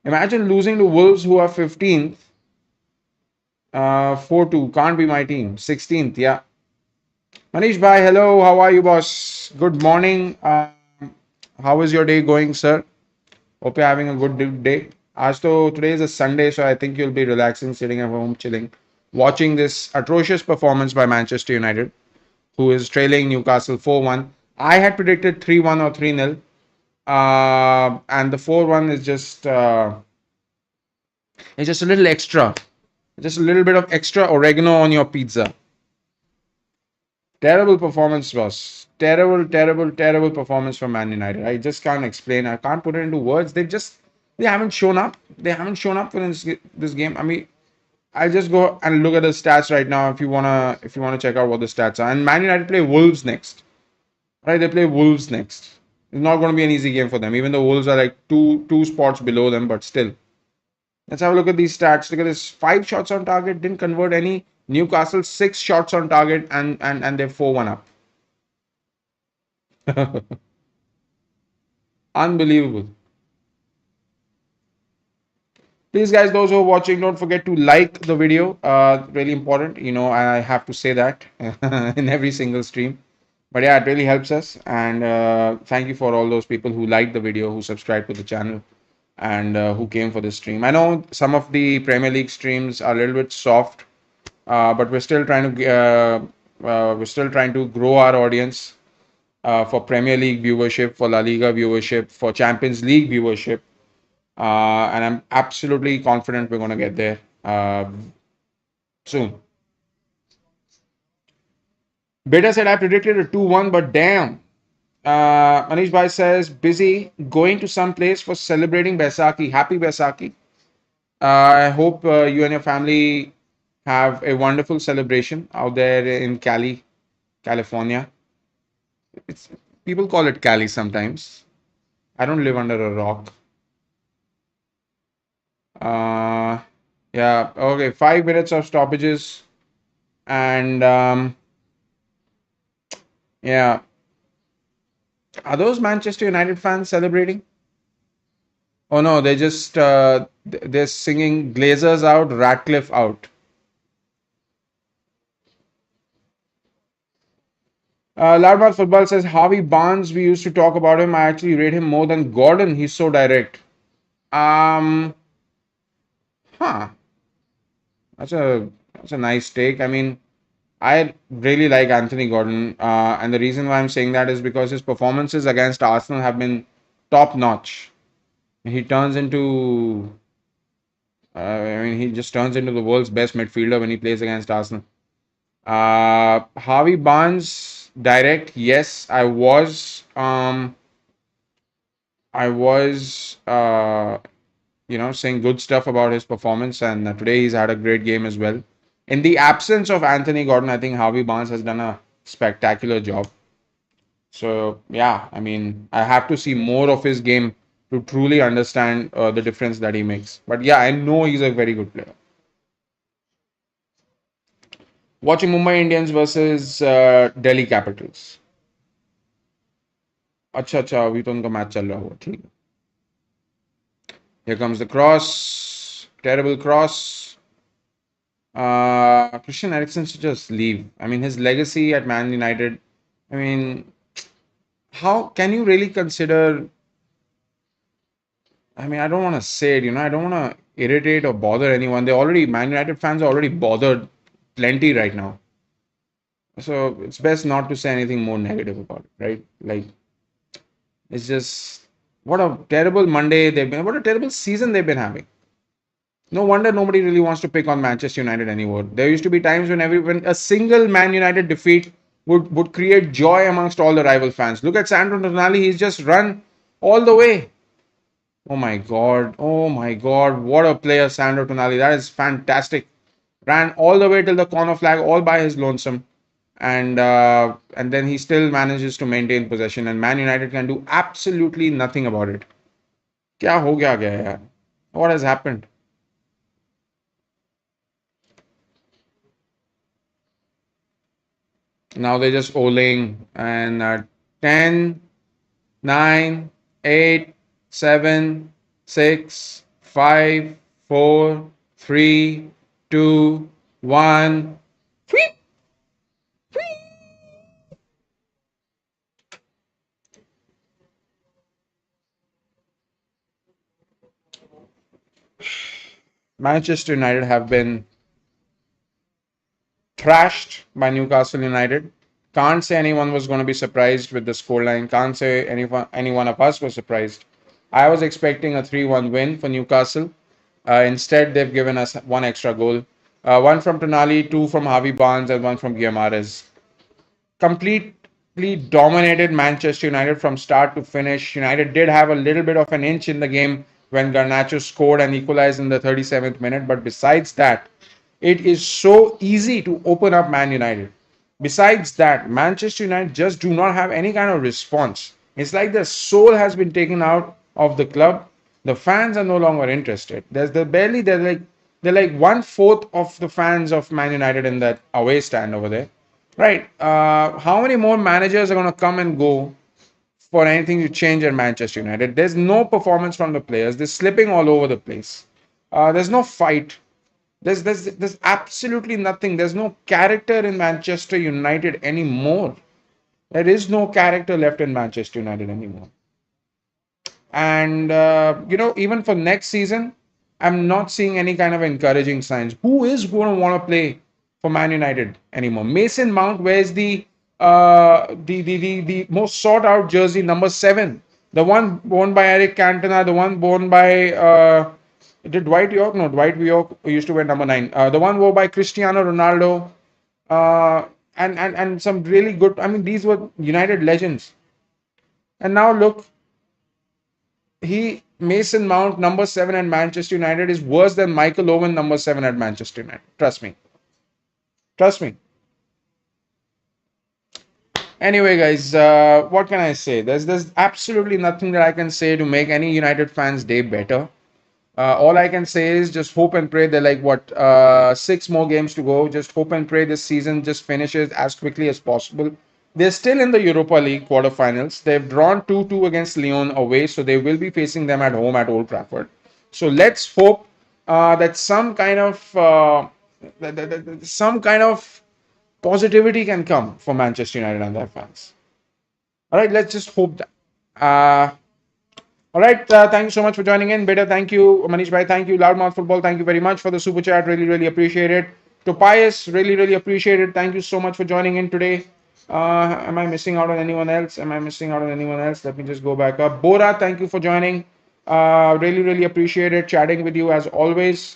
Imagine losing to Wolves, who are 15th. 4-2. Can't be my team. 16th. Yeah. Manish bhai, hello. How are you, boss? Good morning. How is your day going, sir? Hope you're having a good day. Today is a Sunday, so I think you'll be relaxing, sitting at home, chilling, watching this atrocious performance by Manchester United, who is trailing Newcastle 4-1. I had predicted 3-1 or 3-0. And the 4-1 is just it's just a little extra. Just a little bit of extra oregano on your pizza. Terrible performance, boss. Terrible, terrible, terrible performance from Man United. I just can't explain. I can't put it into words. They haven't shown up. They haven't shown up for this game. I mean, I'll just go and look at the stats right now if you wanna check out what the stats are. And Man United play Wolves next. Right? They play Wolves next. It's not going to be an easy game for them. Even the Wolves are like two spots below them, but still. Let's have a look at these stats. Look at this: 5 shots on target, didn't convert any. Newcastle 6 shots on target, and they're 4-1 up. Unbelievable. Please, guys, those who are watching, don't forget to like the video. Really important. I have to say that in every single stream. But yeah, it really helps us. And thank you for all those people who liked the video, who subscribed to the channel, and who came for this stream. I know some of the Premier League streams are a little bit soft, but we're still trying to grow our audience for Premier League viewership, for La Liga viewership, for Champions League viewership. And I'm absolutely confident we're going to get there soon. Beta said I predicted a 2-1, but damn. Manish Bhai says, busy going to some place for celebrating Baisakhi. Happy Baisakhi. I hope you and your family have a wonderful celebration out there in Cali, California. It's People call it Cali sometimes. I don't live under a rock. Uh, yeah, okay, 5 minutes of stoppages, and yeah, are those Manchester United fans celebrating? Oh no, they're singing Glazers out, Ratcliffe out. Loudmouth Football says Harvey Barnes. We used to talk about him. I actually rate him more than Gordon. He's so direct. Um, huh. That's a nice take. I mean, I really like Anthony Gordon, and the reason why I'm saying that is because his performances against Arsenal have been top notch. He turns into, he just turns into the world's best midfielder when he plays against Arsenal. Harvey Barnes, direct, yes, I was saying good stuff about his performance, and today he's had a great game as well. In the absence of Anthony Gordon, I think Harvey Barnes has done a spectacular job. So yeah, I mean, I have to see more of his game to truly understand the difference that he makes. But yeah, I know he's a very good player. Watching Mumbai Indians versus Delhi Capitals. अच्छा अच्छा अभी तो उनका match चल रहा हुआ ठीक है. Here comes the cross. Terrible cross. Christian Eriksen should just leave. I mean, his legacy at Man United. I mean, how can you really consider? I mean, I don't want to say it, I don't want to irritate or bother anyone. Man United fans are already bothered plenty right now. So it's best not to say anything more negative about it, right? Like, it's just what a terrible Monday they've been, what a terrible season they've been having. No wonder nobody really wants to pick on Manchester United anymore. There used to be times when a single Man United defeat would create joy amongst all the rival fans. Look at Sandro Tonali, he's just run all the way. Oh my God. Oh my God. What a player, Sandro Tonali. That is fantastic. Ran all the way till the corner flag all by his lonesome. And then he still manages to maintain possession. And Man United can do absolutely nothing about it. क्या हो गया यार? What has happened? Now they're just oling. And 10, 9, 8, 7, 6, 5, 4, 3, 2, 1. Manchester United have been thrashed by Newcastle United. Can't say anyone was going to be surprised with the scoreline. Can't say any one of us was surprised. I was expecting a 3-1 win for Newcastle. Instead, they've given us one extra goal. One from Tonali, two from Harvey Barnes, and one from Guimarães. Completely dominated Manchester United from start to finish. United did have a little bit of an inch in the game when Garnacho scored and equalized in the 37th minute. But besides that, it is so easy to open up Man United. Besides that, Manchester United just do not have any kind of response. It's like the soul has been taken out of the club. The fans are no longer interested. They're like one fourth of the fans of Man United in that away stand over there. Right. How many more managers are going to come and go for anything to change at Manchester United? There's no performance from the players. They're slipping all over the place. There's no fight. There's absolutely nothing. There's no character in Manchester United anymore. There is no character left in Manchester United anymore. And even for next season, I'm not seeing any kind of encouraging signs. Who is going to want to play for Man United anymore? Mason Mount wears the most sought out jersey, number 7, the one worn by Eric Cantona, the one worn by did Dwight York? No, Dwight York used to wear number 9. The one worn by Cristiano Ronaldo, uh, and some really good. I mean, these were United legends. And now look, he Mason Mount number 7 at Manchester United is worse than Michael Owen number 7 at Manchester United. Trust me. Trust me. Anyway, guys, what can I say? There's absolutely nothing that I can say to make any United fans' day better. All I can say is just hope and pray. They're like what 6 more games to go. Just hope and pray this season just finishes as quickly as possible. They're still in the Europa League quarterfinals. They've drawn 2-2 against Lyon away, so they will be facing them at home at Old Trafford. So let's hope that some kind of positivity can come for Manchester United and their fans. All right, let's just hope that. All right, thank you so much for joining in. Beta, thank you. Manish Bhai, thank you. Loudmouth Football, thank you very much for the super chat. Really, really appreciate it. Tobias, really, really appreciate it. Thank you so much for joining in today. Am I missing out on anyone else? Am I missing out on anyone else? Let me just go back up. Bora, thank you for joining. Really, really appreciate it. Chatting with you as always.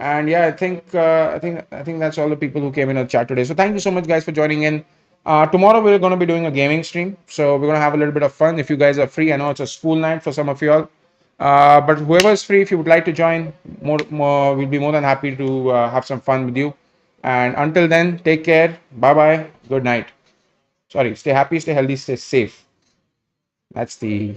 And yeah, I think that's all the people who came in the chat today. So thank you so much, guys, for joining in. Tomorrow we're going to be doing a gaming stream, so we're going to have a little bit of fun. If you guys are free, I know it's a school night for some of you all, but whoever is free, if you would like to join, we'll be more than happy to have some fun with you. And until then, take care. Bye bye. Good night. Sorry. Stay happy, stay healthy, stay safe. That's the